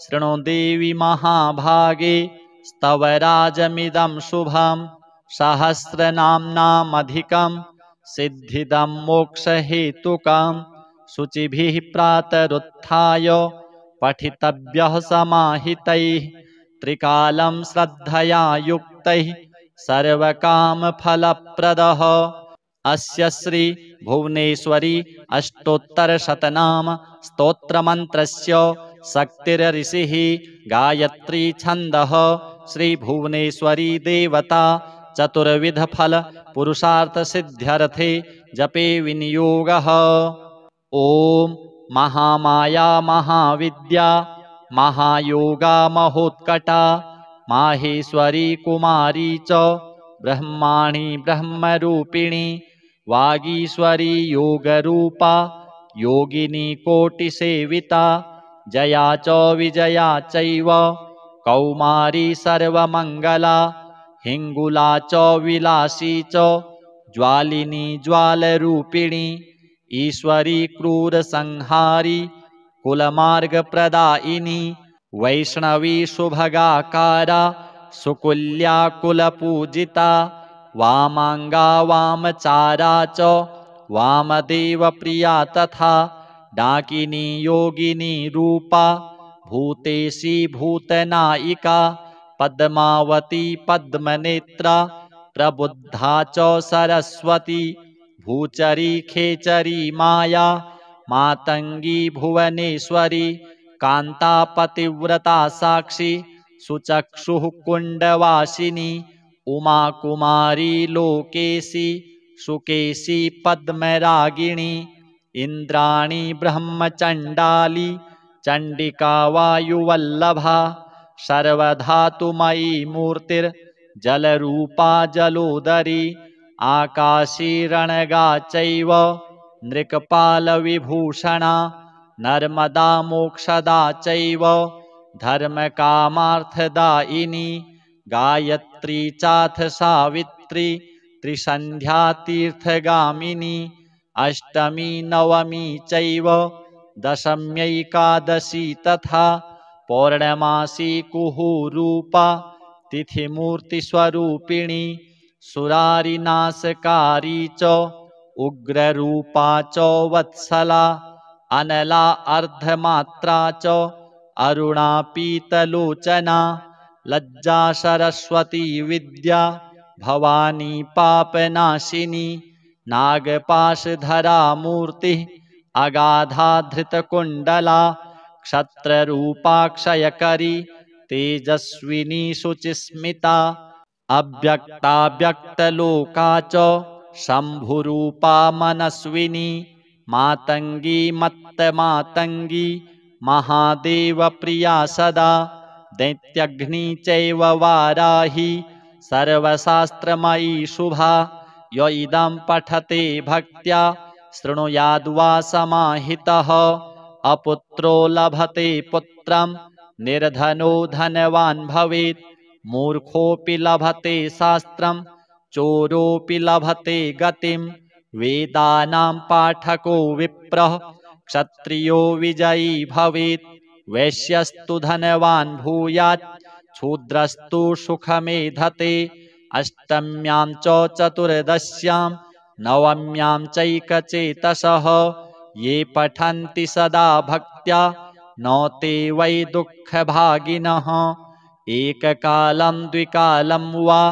शृणु देवि महाभागे स्तवराजमिदं शुभं सहस्रनाम्नामधिकं सिद्धिदं मोक्षहेतुकं शुचिभिः प्रातरुत्थाय पठितव्यः समाहितैः त्रिकालं श्रद्धया युक्तैः सर्वकामफलप्रदः। अस्य श्री भुवनेश्वरी अष्टोत्तरशतनाम स्तोत्रमन्त्रस्य शक्तिरऋषिः गायत्री छन्दः श्री भुवनेश्वरी देवता चतुर्विधफल पुरुषार्थसिद्ध्यर्थे जपे विनियोगः। ॐ महामाया महाविद्या महायोगा महोत्कटा माहेश्वरी कुमारी च ब्रह्माणी ब्रह्मरूपिणी वागीश्वरी योगरूपा योगिनी कोटिसेविता जया च विजया चैव कौमारी सर्वमङ्गला हिङ्गुला च विलासी च ज्वालिनी ज्वालरूपिणी ईश्वरी क्रूरसंहारी कुलमार्गप्रदायिनी वैष्णवी सुभगाकारा सुकुल्या कुलपूजिता वामांगा वामचारा च वामदेवप्रिया तथा डाकिनी योगिनी रूपा भूतेशी भूतनायिका पद्मावती पद्मनेत्रा प्रबुद्धा च सरस्वती भूचरी खेचरी माया मातंगी भुवनेश्वरी कांता पतिव्रता साक्षी सुचक्षुः कुंडवासिनी उमा कुमारी लोकेशी सुकेशी पद्मरागिणी इंद्राणी ब्रह्मचंडाली चंडिका वायुवल्लभा सर्वधातुमयी मूर्तिर्जलरूपा जलोदरी आकाशी रणगा चैव नृकपालविभूषणा नर्मदा मोक्षदा चैव धर्मकामार्थदायिनी गायत्री चाथ सावित्री त्रिसन्ध्या तीर्थगामिनी अष्टमी नवमी चैव दशम्यैकादशी तथा पौर्णमासी कुहुरूपा तिथिमूर्तिस्वरूपिणी सुरारिनाशकारी च उग्ररूपा च वत्सला अनला अर्धमात्रा च अरुणा पीतलोचना लज्जा सरस्वती विद्या भवानी पापनाशिनी नागपाशधरा मूर्तिः अगाधा धृतकुण्डला क्षत्ररूपाक्षयकरी तेजस्विनी शुचिस्मिता अव्यक्ताव्यक्तलोका च शम्भुरूपा मनस्विनी मातंगी मत्तमातंगी महादेवप्रिया सदा दैत्यग्नि चैव वाराही सर्वशास्त्रमयी शुभा य इदं पठते भक्त्या शृणुयाद्वा समाहितः अपुत्रो लभते पुत्रं निर्धनो धनवान् भवेत् मूर्खोऽपि लभते शास्त्रं चोरोऽपि लभते गतिं वेदानां पाठको विप्रः क्षत्रियो विजयी भवेत् वैश्यस्तु धनवान् भूयात् शूद्रस्तु सुखमेधते अष्टम्यां च चतुर्दश्यां नवम्यां चैकचेतसः ये पठन्ति सदा भक्त्या न ते वै दुःखभागिनः एककालं द्विकालं वा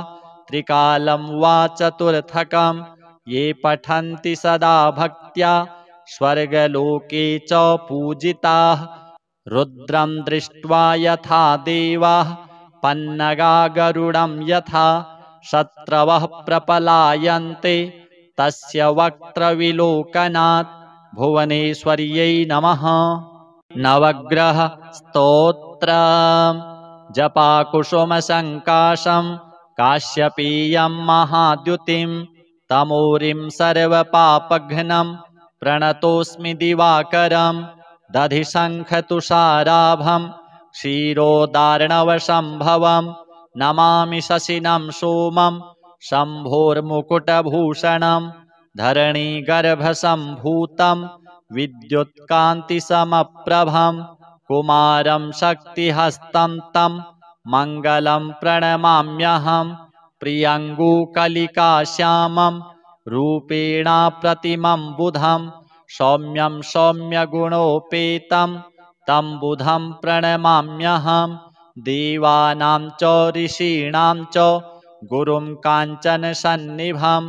त्रिकालं वा चतुर्थकं ये पठन्ति सदा भक्त्या स्वर्गलोके च पूजिताः रुद्रं दृष्ट्वा यथा देवाः पन्नगा गरुडं यथा शत्रवः प्रपलायन्ते तस्य वक्त्रविलोकनात् भुवनेश्वर्यै नमः। नवग्रह स्तोत्रम् जपाकुसुमसङ्काशं काश्यपीयं महाद्युतिं तमोरिं सर्वपापघ्नं प्रणतोऽस्मि दिवाकरं दधिशङ्खतुषाराभं क्षीरोदार्णवसम्भवं नमामि शशिनं सोमं शम्भोर्मुकुटभूषणं धरणीगर्भसम्भूतं विद्युत्कान्तिसमप्रभं कुमारं शक्तिहस्तं तं मङ्गलं प्रणमाम्यहं प्रियङ्गुकलिकाश्यामं रूपेणाप्रतिमं बुधं सौम्यं सौम्यगुणोपेतं तं बुधं प्रणमाम्यहं देवानां च ऋषीणां च गुरुं काञ्चनसन्निभं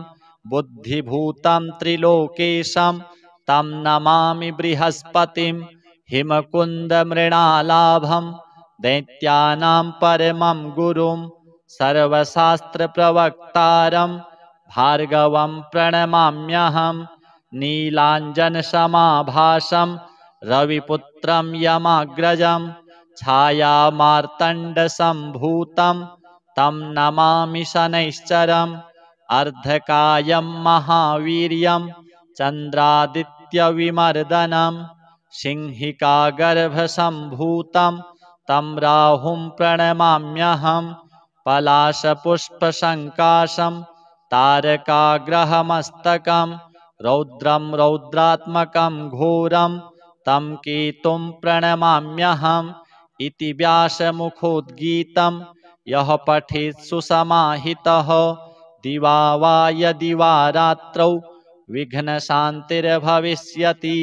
बुद्धिभूतं त्रिलोकेशं तं नमामि बृहस्पतिं हिमकुन्दमृणालाभं दैत्यानां परमं गुरुं सर्वशास्त्रप्रवक्तारं भार्गवं प्रणमाम्यहं नीलाञ्जनसमाभासं रविपुत्रं यमाग्रजं छायामार्तण्डसम्भूतं तं नमामि शनैश्चरम् अर्धकायं महावीर्यं चन्द्रादित्यविमर्दनं सिंहिकागर्भसम्भूतं तं राहुं प्रणमाम्यहं पलाशपुष्पसङ्काशं तारकाग्रहमस्तकं रौद्रं रौद्रात्मकं घोरं तं केतुं प्रणमाम्यहम् इति व्यासमुखोद्गीतं यः पठेत् सुसमाहितः दिवा वा यदि वा रात्रौ विघ्नशान्तिर्भविष्यति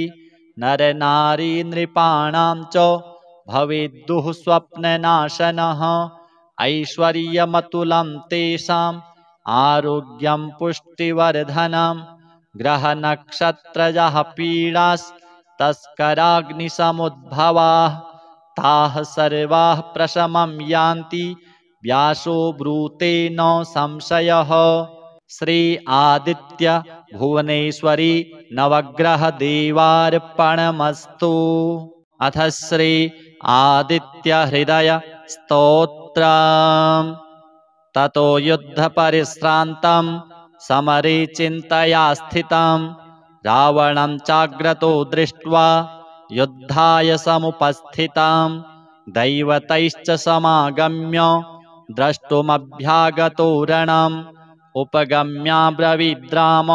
नरनारी नृपाणां च भवेद्दुः स्वप्ननाशनः ऐश्वर्यमतुलं तेषाम् आरोग्यं पुष्टिवर्धनं ग्रहनक्षत्रजः पीडास्तस्कराग्निसमुद्भवाः ताः सर्वाः प्रशमं यान्ति व्यासो ब्रूते न संशयः। श्री आदित्य भुवनेश्वरी नवग्रह देवार्पणमस्तु। अथ श्री आदित्य हृदय स्तोत्रम्। ततो युद्धपरिश्रान्तं समरे चिन्तया स्थितं रावणं चाग्रतो दृष्ट्वा युद्धाय समुपस्थितं दैवतैश्च समागम्य द्रष्टुमभ्यागतो रणम् उपगम्याब्रवीद्राम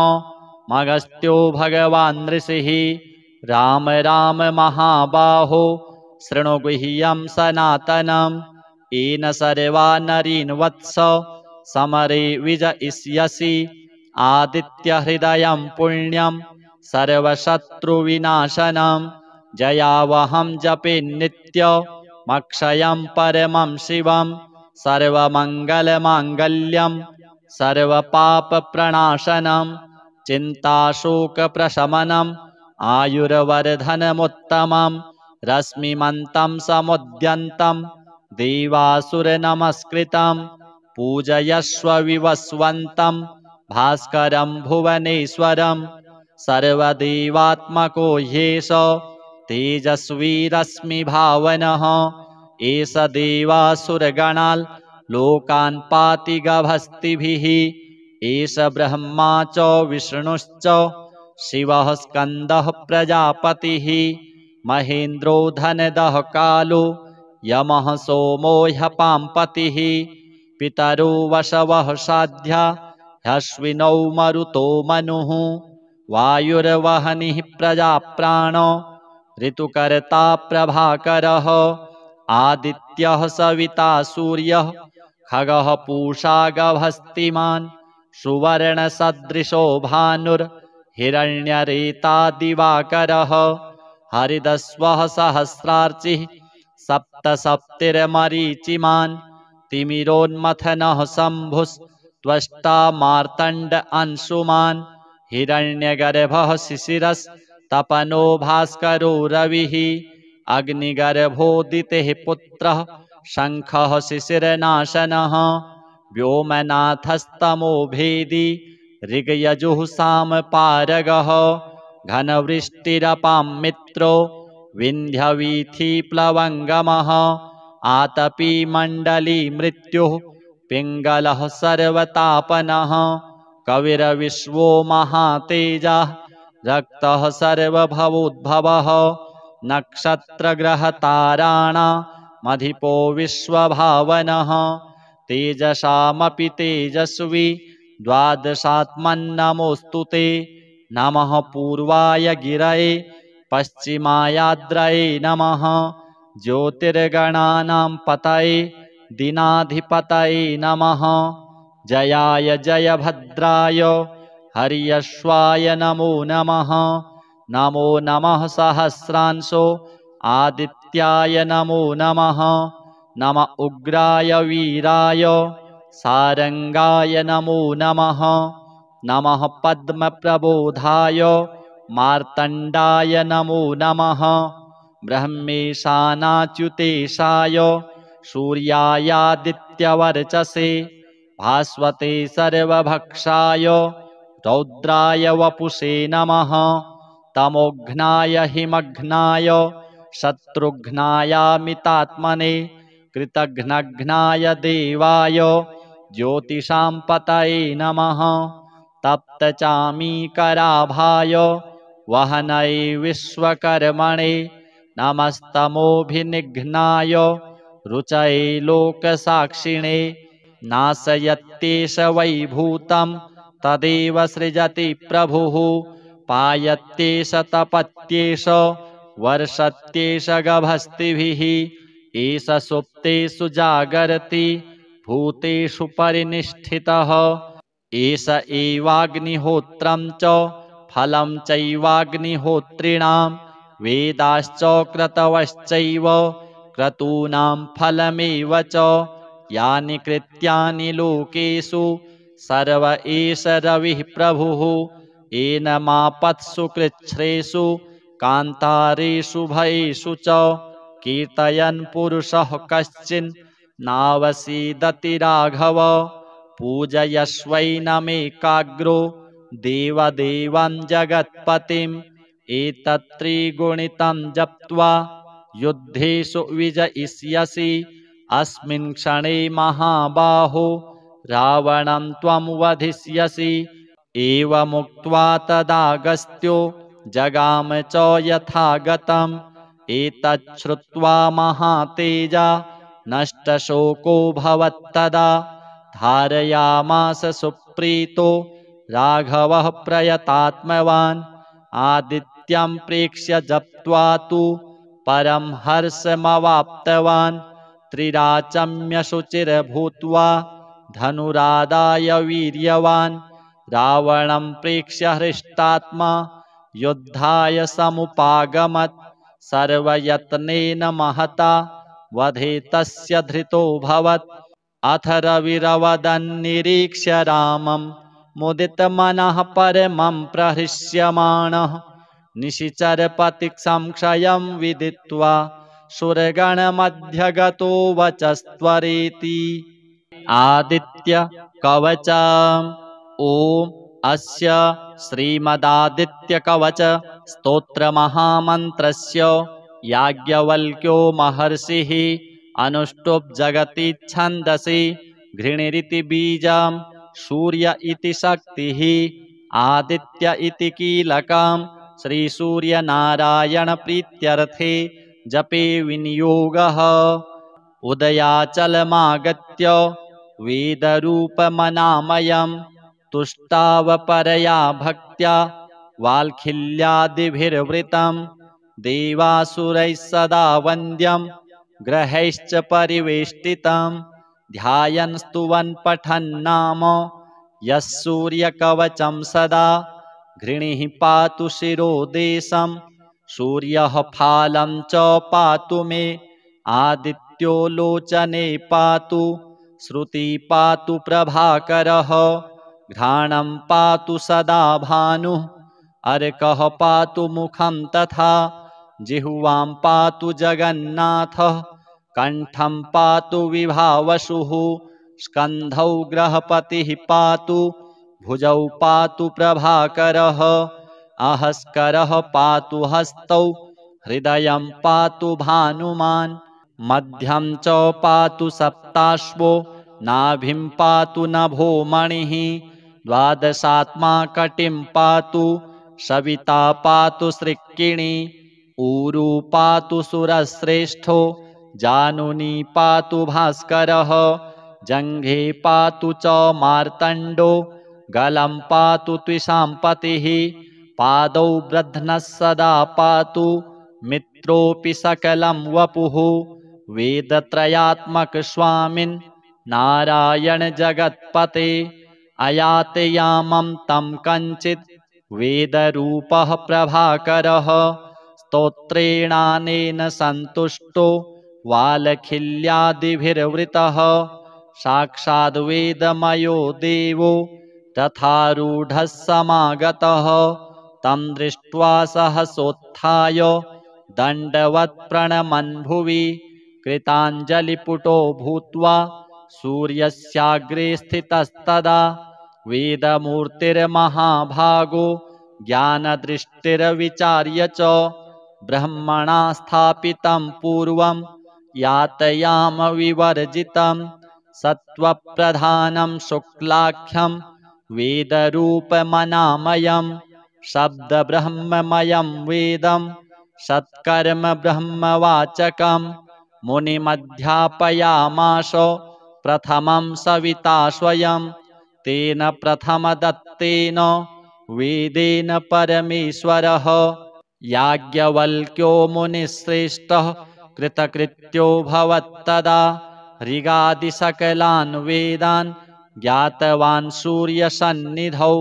मगस्त्यो भगवान् ऋषिः राम राम महाबाहो शृणु गुह्यं सनातनम् येन सर्वा नरीन् वत्स समरे विजयिष्यसि आदित्यहृदयं पुण्यं सर्वशत्रुविनाशनं जयावहं जपे नित्यमक्षयं परमं शिवं सर्वमङ्गलमाङ्गल्यं सर्वपापप्रणाशनं चिन्ताशोकप्रशमनम् आयुर्वर्धनमुत्तमं रश्मिमन्तं समुद्यन्तं देवासुरनमस्कृतं पूजयस्व विवस्वन्तं भास्करं भुवनेश्वरं सर्वदेवात्मको ह्येष तेजस्वी रश्मिभावनः एष देवासुरगणान् लोकान् पाति गभस्तिभिः एष ब्रह्मा च विष्णुश्च शिवः स्कन्दः प्रजापतिः महेन्द्रो धनदः कालो यमः सोमो ह्यपाम्पतिः पितरो वशवः साध्या ह्यश्विनौ मरुतो मनुः वायुर्वहनिः प्रजाप्राणो ऋतुकर्ता प्रभाकरः आदित्यः सविता सूर्यः खगः पूषा गभस्तिमान् सुवर्णसदृशो भानुर्हिरण्यरेता दिवाकरः हरिदस्वः सहस्रार्चिः सप्तसप्तिर्मरीचिमान् तिमिरोन्मथनः शम्भुस्त्वष्टा मार्तण्ड अंशुमान् हिरण्यगर्भः शिशिरस्तपनो भास्करो रविः अग्निगर्भोदितेः पुत्रः शङ्खः शिशिरनाशनः व्योमनाथस्तमो भेदी ऋग्यजुः सामपारगः घनवृष्टिरपां मित्रो विन्ध्यवीथिप्लवङ्गमः आतपी मण्डली मृत्युः पिङ्गलः सर्वतापनः कविरविश्वो महातेजः रक्तः सर्वभवोद्भवः नक्षत्रग्रहताराणामधिपो विश्वभावनः तेजसामपि तेजस्वी द्वादशात्मन्नमोऽस्तु ते। नमः पूर्वाय गिरये पश्चिमायाद्रये नमः। ज्योतिर्गणानां पतये दीनाधिपतये नमः। जयाय जयभद्राय हर्यश्वाय नमो नमः। नमो नमः सहस्रांशो आदित्याय नमो नमः। नम उग्राय वीराय सारंगाय नमो नमः। नमः पद्मप्रबोधाय मार्तण्डाय नमो नमः। ब्रह्मेशानाच्युतेशाय सूर्यायादित्यवर्चसे भास्वते सर्वभक्षाय रौद्राय वपुषे नमः। तमोघ्नाय हिमघ्नाय शत्रुघ्नायामितात्मने कृतघ्नघ्नाय देवाय ज्योतिषां पतये नमः। तप्तचामीकराभाय वहनये विश्वकर्मणे नमस्तमोभिनिघ्नाय रुचये लोकसाक्षिणे। नाशयत्येष वैभूतं तदेव सृजति प्रभुः। पायत्येष तपत्येष वर्षत्येष गभस्तिभिः। एष सुप्तेषु जागर्ति भूतेषु परिनिष्ठितः। एष एवाग्निहोत्रं च फलं चैवाग्निहोत्रिणां। वेदाश्च क्रतवश्चैव क्रतूनां फलमेव च। यानि कृत्यानि लोकेषु सर्व एष रविः प्रभुः। एनमापत्सु कृच्छ्रेषु कान्तारेषु भयेषु च। कीर्तयन् पुरुषः कश्चिन् नावसीदति राघव। पूजयस्वैनमेकाग्रो देवदेवं जगत्पतिम्। एतत्त्रिगुणितं जप्त्वा युद्धेषु विजयिष्यसि। अस्मिन् क्षणे महाबाहो रावणं त्वं वधिष्यसि। एवमुक्त्वा तदागस्त्यो जगाम च यथागतम्। एतच्छ्रुत्वा महातेजा नष्टशोको भवत्तदा। धारयामास सुप्रीतो राघवः प्रयतात्मवान्। आदित्यं प्रेक्ष्य जप्त्वा तु परं हर्षमवाप्तवान्। त्रिराचम्यशुचिर्भूत्वा धनुरादाय वीर्यवान्। रावणं प्रेक्ष्य हृष्टात्मा युद्धाय समुपागमत्। सर्वयत्नेन महता वधे तस्य धृतोऽभवत्। अथ रविरवदन्निरीक्ष्य रामं मुदितमनः परमं प्रहृष्यमाणः। निशिचरपतिसंक्षयं विदित्वा सुरगणमध्यगतो वचस्त्वरेति। आदित्य कवच। ॐ अस्य श्रीमदादित्यकवच स्तोत्रमहामन्त्रस्य याज्ञवल्क्यो महर्षिः अनुष्टुप् जगति छन्दसि। घृणिरिति बीजं सूर्य इति शक्तिः आदित्य इति कीलकं। श्रीसूर्यनारायणप्रीत्यर्थे जपे विनियोगः। उदयाचलमागत्य वेदरूपमनामयं तुष्टावपरया भक्त्या वाल्खिल्यादिभिर्वृतं। देवासुरैः सदा वन्द्यं ग्रहैश्च परिवेष्टितं। ध्यायन् स्तुवन् पठन् नाम यः सूर्यकवचं सदा। घृणिः पातु शिरोदेशं सूर्यः फालं च पातु मे। आदित्यो लोचने पातु श्रुति पातु प्रभाकरः। घ्राणं पातु सदा भानुः अर्कः पातु मुखं तथा। जिह्वां पातु जगन्नाथः कण्ठं पातु विभावसुः। स्कन्धौ ग्रहपतिः पातु भुजौ पातु प्रभाकरः। अहस्करः पातु हस्तौ हृदयं पातु भानुमान्। मध्यं च पातु सप्ताश्वो नाभिं पातु नभो मणिः। द्वादशात्मा कटिं पातु सविता पातु सृक्किणी। ऊरू पातु सुरश्रेष्ठो जानुनी पातु भास्करः। जङ्घे पातु च मार्तण्डो गलं पातु त्विषां पतिः पादौ ब्रध्नः सदा पातु मित्रोऽपि सकलं वपुः वेदत्रयात्मक स्वामिन् नारायण जगत्पते अयाति यामं तं कञ्चित् वेदरूपः प्रभाकरः स्तोत्रेणानेन सन्तुष्टो वालखिल्यादिभिर्वृतः साक्षाद् वेदमयो देवो तथारूढः समागतः तं दृष्ट्वा सहसोत्थाय दण्डवत् प्रणमन् भुवि कृताञ्जलिपुटो भूत्वा सूर्यस्याग्रे स्थितस्तदा वेदमूर्तिर्महाभागो ज्ञानदृष्टिर्विचार्य च ब्रह्मणा स्थापितं पूर्वं यातयामविवर्जितं सत्त्वप्रधानं शुक्लाख्यं वेदरूपमनामयं शब्दब्रह्ममयं वेदं सत्कर्म ब्रह्मवाचकं मुनिमध्यापयामास प्रथमं सविता स्वयं तेन प्रथमदत्तेन वेदेन परमेश्वरः याज्ञवल्क्यो मुनिश्रेष्ठः कृतकृत्यो भवत्तदा ऋगादिसकलान् वेदान् ज्ञातवान् सूर्यसन्निधौ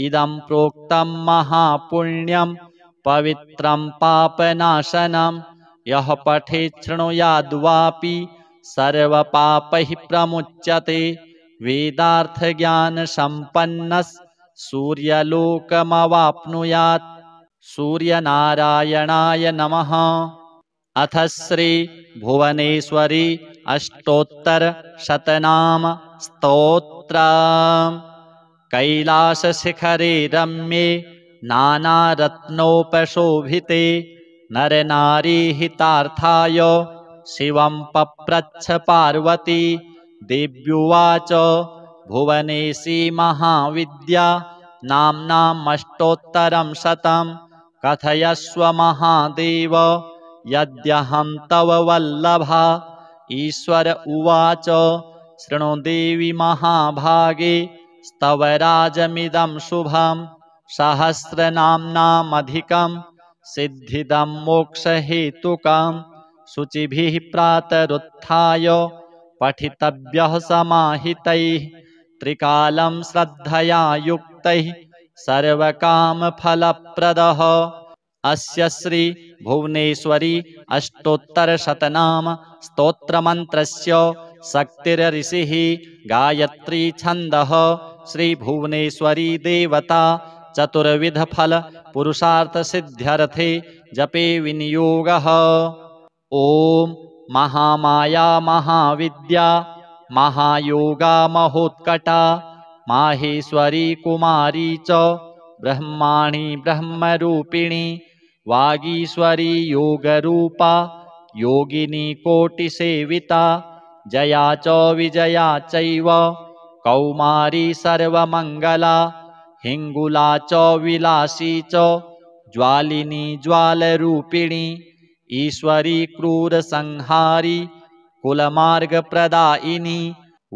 इदं प्रोक्तं महापुण्यं पवित्रं पापनाशनं यः पठेत् शृणुयाद्वापि सर्वपापैः प्रमुच्यते वेदार्थज्ञानसम्पन्नः सूर्यलोकमवाप्नुयात् सूर्यनारायणाय नमः। अथ श्री भुवनेश्वरी अष्टोत्तरशतनाम स्तोत्र। कैलासशिखरे रम्ये नानारत्नोपशोभिते नरनारीहितार्थाय शिवं पप्रच्छ पार्वती देव्युवाच भुवनेशी महाविद्या नाम्नामष्टोत्तरं शतं कथयस्व महादेव यद्यहं तव वल्लभा। ईश्वर उवाच शृणु देवी महाभागे स्तवराजमिदं शुभं सहस्रनाम्नामधिकं सिद्धिदं मोक्षहेतुकं शुचिभिः प्रातरुत्थाय पठितव्यः समाहितैः त्रिकालं श्रद्धया युक्तैः सर्वकामफलप्रदः। अस्य श्री भुवनेश्वरी अष्टोत्तरशतनाम स्तोत्रमन्त्रस्य शक्तिरऋषिः गायत्री छन्दः श्री भुवनेश्वरी देवता चतुर्विधफल पुरुषार्थसिद्ध्यर्थे जपे विनियोगः। ॐ महामाया महाविद्या महायोगा महोत्कटा माहेश्वरी कुमारी च ब्रह्माणी ब्रह्मरूपिणी वागीश्वरी योगरूपा योगिनी कोटिसेविता जया च विजया चैव कौमारी सर्वमङ्गला हिङ्गुला च विलासी च ज्वालिनी ज्वालरूपिणी ईश्वरी क्रूरसंहारी कुलमार्गप्रदायिनी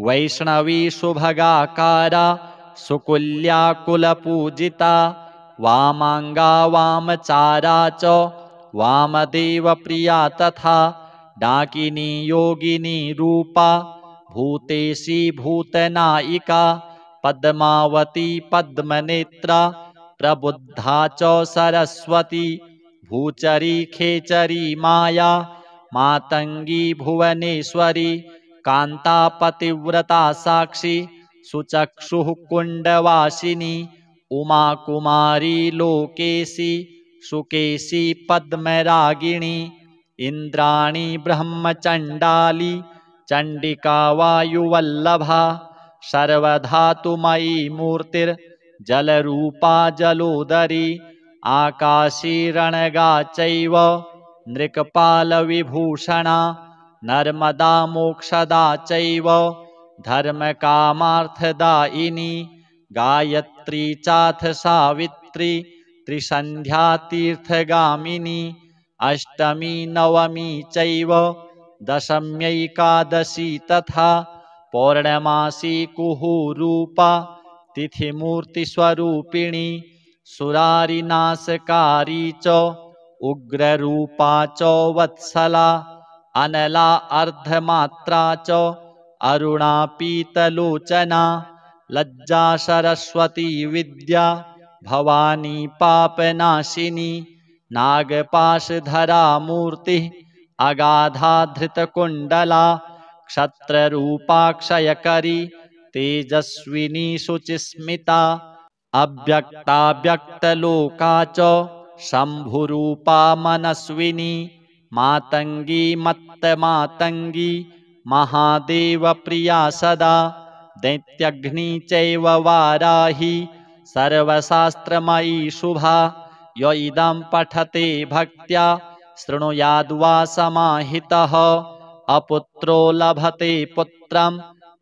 वैष्णवी सुभगाकारा सुकुल्या कुलपूजिता वामांगा वामचारा च वामदेवप्रिया तथा डाकिनी योगिनी रूपा भूतेशी भूतनायिका पद्मावती पद्मनेत्रा प्रबुद्धा च सरस्वती भूचरी खेचरी माया मातंगी भुवनेश्वरी कांता पतिव्रता साक्षी सुचक्षुः कुंडवासिनी उमा कुमारी लोकेशी सुकेशी पद्मरागिणी इंद्राणी ब्रह्मचंडाली चंडिका वायुवल्लभा सर्वधातुमयी मूर्तिर्जलरूपा जलोदरी आकाशी रणगा चैव नृकपालविभूषणा नर्मदा मोक्षदा चैव धर्मकामार्थदायिनी गायत्री चाथ सावित्री त्रिसन्ध्या तीर्थगामिनी अष्टमी नवमी चैव दशम्यैकादशी तथा पौर्णमासी कुहुरूपा तिथिमूर्तिस्वरूपिणी सुरारिनाशकारी च उग्ररूपा च वत्सला अनला अर्धमात्रा च अरुणा पीतलोचना लज्जा सरस्वती विद्या भवानी पापनाशिनी नागपाशधरा मूर्तिः अगाधा धृतकुण्डला क्षत्ररूपाक्षयकरी तेजस्विनी शुचिस्मिता अव्यक्ता व्यक्तलोका च शम्भुरूपा मनस्विनी मातंगी मत्तमातंगी महादेवप्रिया सदा दैत्यग्नि चैव वाराही सर्वशास्त्रमयी शुभा य इदं पठते भक्त्या शृणुयाद्वा समाहितः अपुत्रो लभते पुत्रं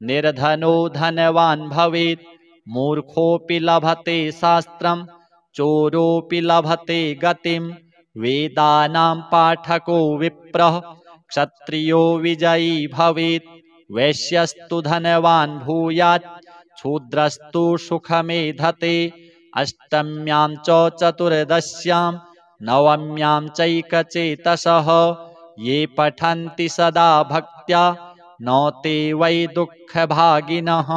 निर्धनो धनवान् भवेत् मूर्खोऽपि लभते शास्त्रं चोरोऽपि लभते गतिं वेदानां पाठको विप्रः क्षत्रियो विजयी भवेत् वैश्यस्तु धनवान् भूयात् शूद्रस्तु सुखमेधते अष्टम्यां च चतुर्दश्यां नवम्यां चैकचेतसः ये पठन्ति सदा भक्त्या न ते वै दुःखभागिनः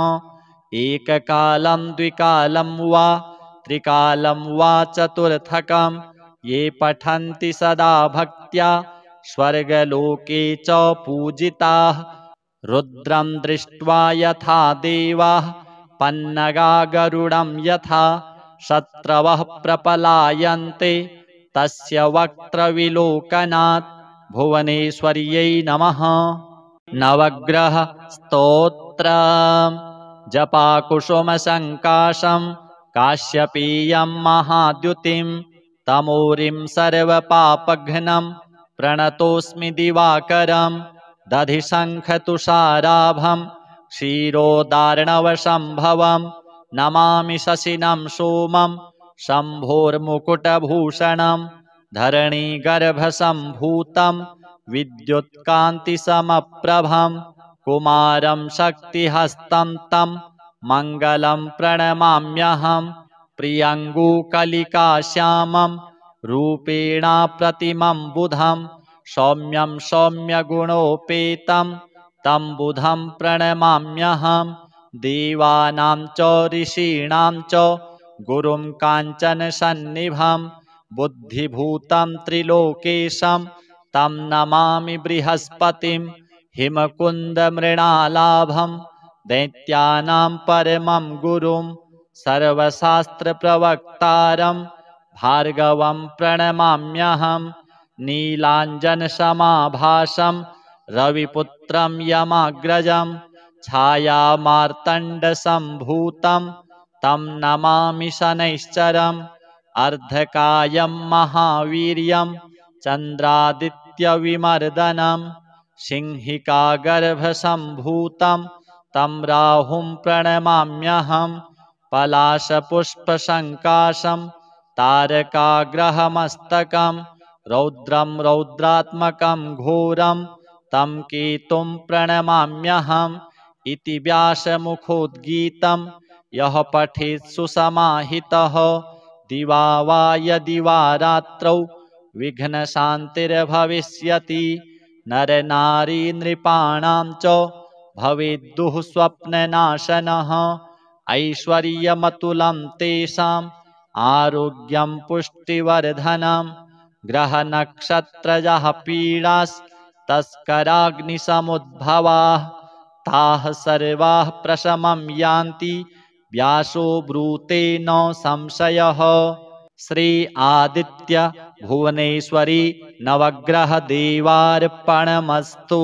एककालं द्विकालं वा त्रिकालं वा चतुर्थकं ये पठन्ति सदा भक्त्या स्वर्गलोके च पूजिताः रुद्रं दृष्ट्वा यथा देवाः पन्नगा गरुडं यथा शत्रवः प्रपलायन्ते तस्य वक्त्रविलोकनात् भुवनेश्वर्यै नमः। नवग्रह स्तोत्रम् जपाकुसुमसङ्काशं काश्यपीयं महाद्युतिं तमोरिं सर्वपापघ्नं प्रणतोऽस्मि दिवाकरं दधिशङ्खतुषाराभं क्षीरोदार्णवसम्भवं नमामि शशिनं सोमं शम्भोर्मुकुटभूषणं धरणीगर्भसम्भूतं विद्युत्कान्तिसमप्रभं कुमारं शक्तिहस्तं तं मङ्गलं प्रणमाम्यहं प्रियङ्गुकलिकाश्यामं रूपेणाप्रतिमं बुधं सौम्यं सौम्यगुणोपेतं तं बुधं प्रणमाम्यहं देवानां च ऋषीणां च गुरुं काञ्चनसन्निभं बुद्धिभूतं त्रिलोकेशं तं नमामि बृहस्पतिं हिमकुन्दमृणालाभं दैत्यानां परमं गुरुं सर्वशास्त्रप्रवक्तारं भार्गवं प्रणमाम्यहं नीलाञ्जनसमाभासं रविपुत्रं यमाग्रजं छायामार्तण्डसम्भूतं तं नमामि शनैश्चरम् अर्धकायं महावीर्यं चन्द्रादित्यविमर्दनं सिंहिकागर्भसम्भूतं तं राहुं प्रणमाम्यहं पलाशपुष्पसङ्काशं तारकाग्रहमस्तकं रौद्रं रौद्रात्मकं घोरं तं केतुं प्रणमाम्यहम् इति व्यासमुखोद्गीतं यः पठेत् सुसमाहितः दिवा वा यदि वा रात्रौ विघ्नशान्तिर्भविष्यति नरनारी नृपाणां च भवेद्दुः स्वप्ननाशनः ऐश्वर्यमतुलं तेषाम् आरोग्यं पुष्टिवर्धनं ग्रहनक्षत्रजः पीडास्तस्कराग्निसमुद्भवाः ताः सर्वाः प्रशमं यान्ति व्यासो ब्रूते न संशयः। श्री आदित्य भुवनेश्वरी नवग्रह देवार्पणमस्तु।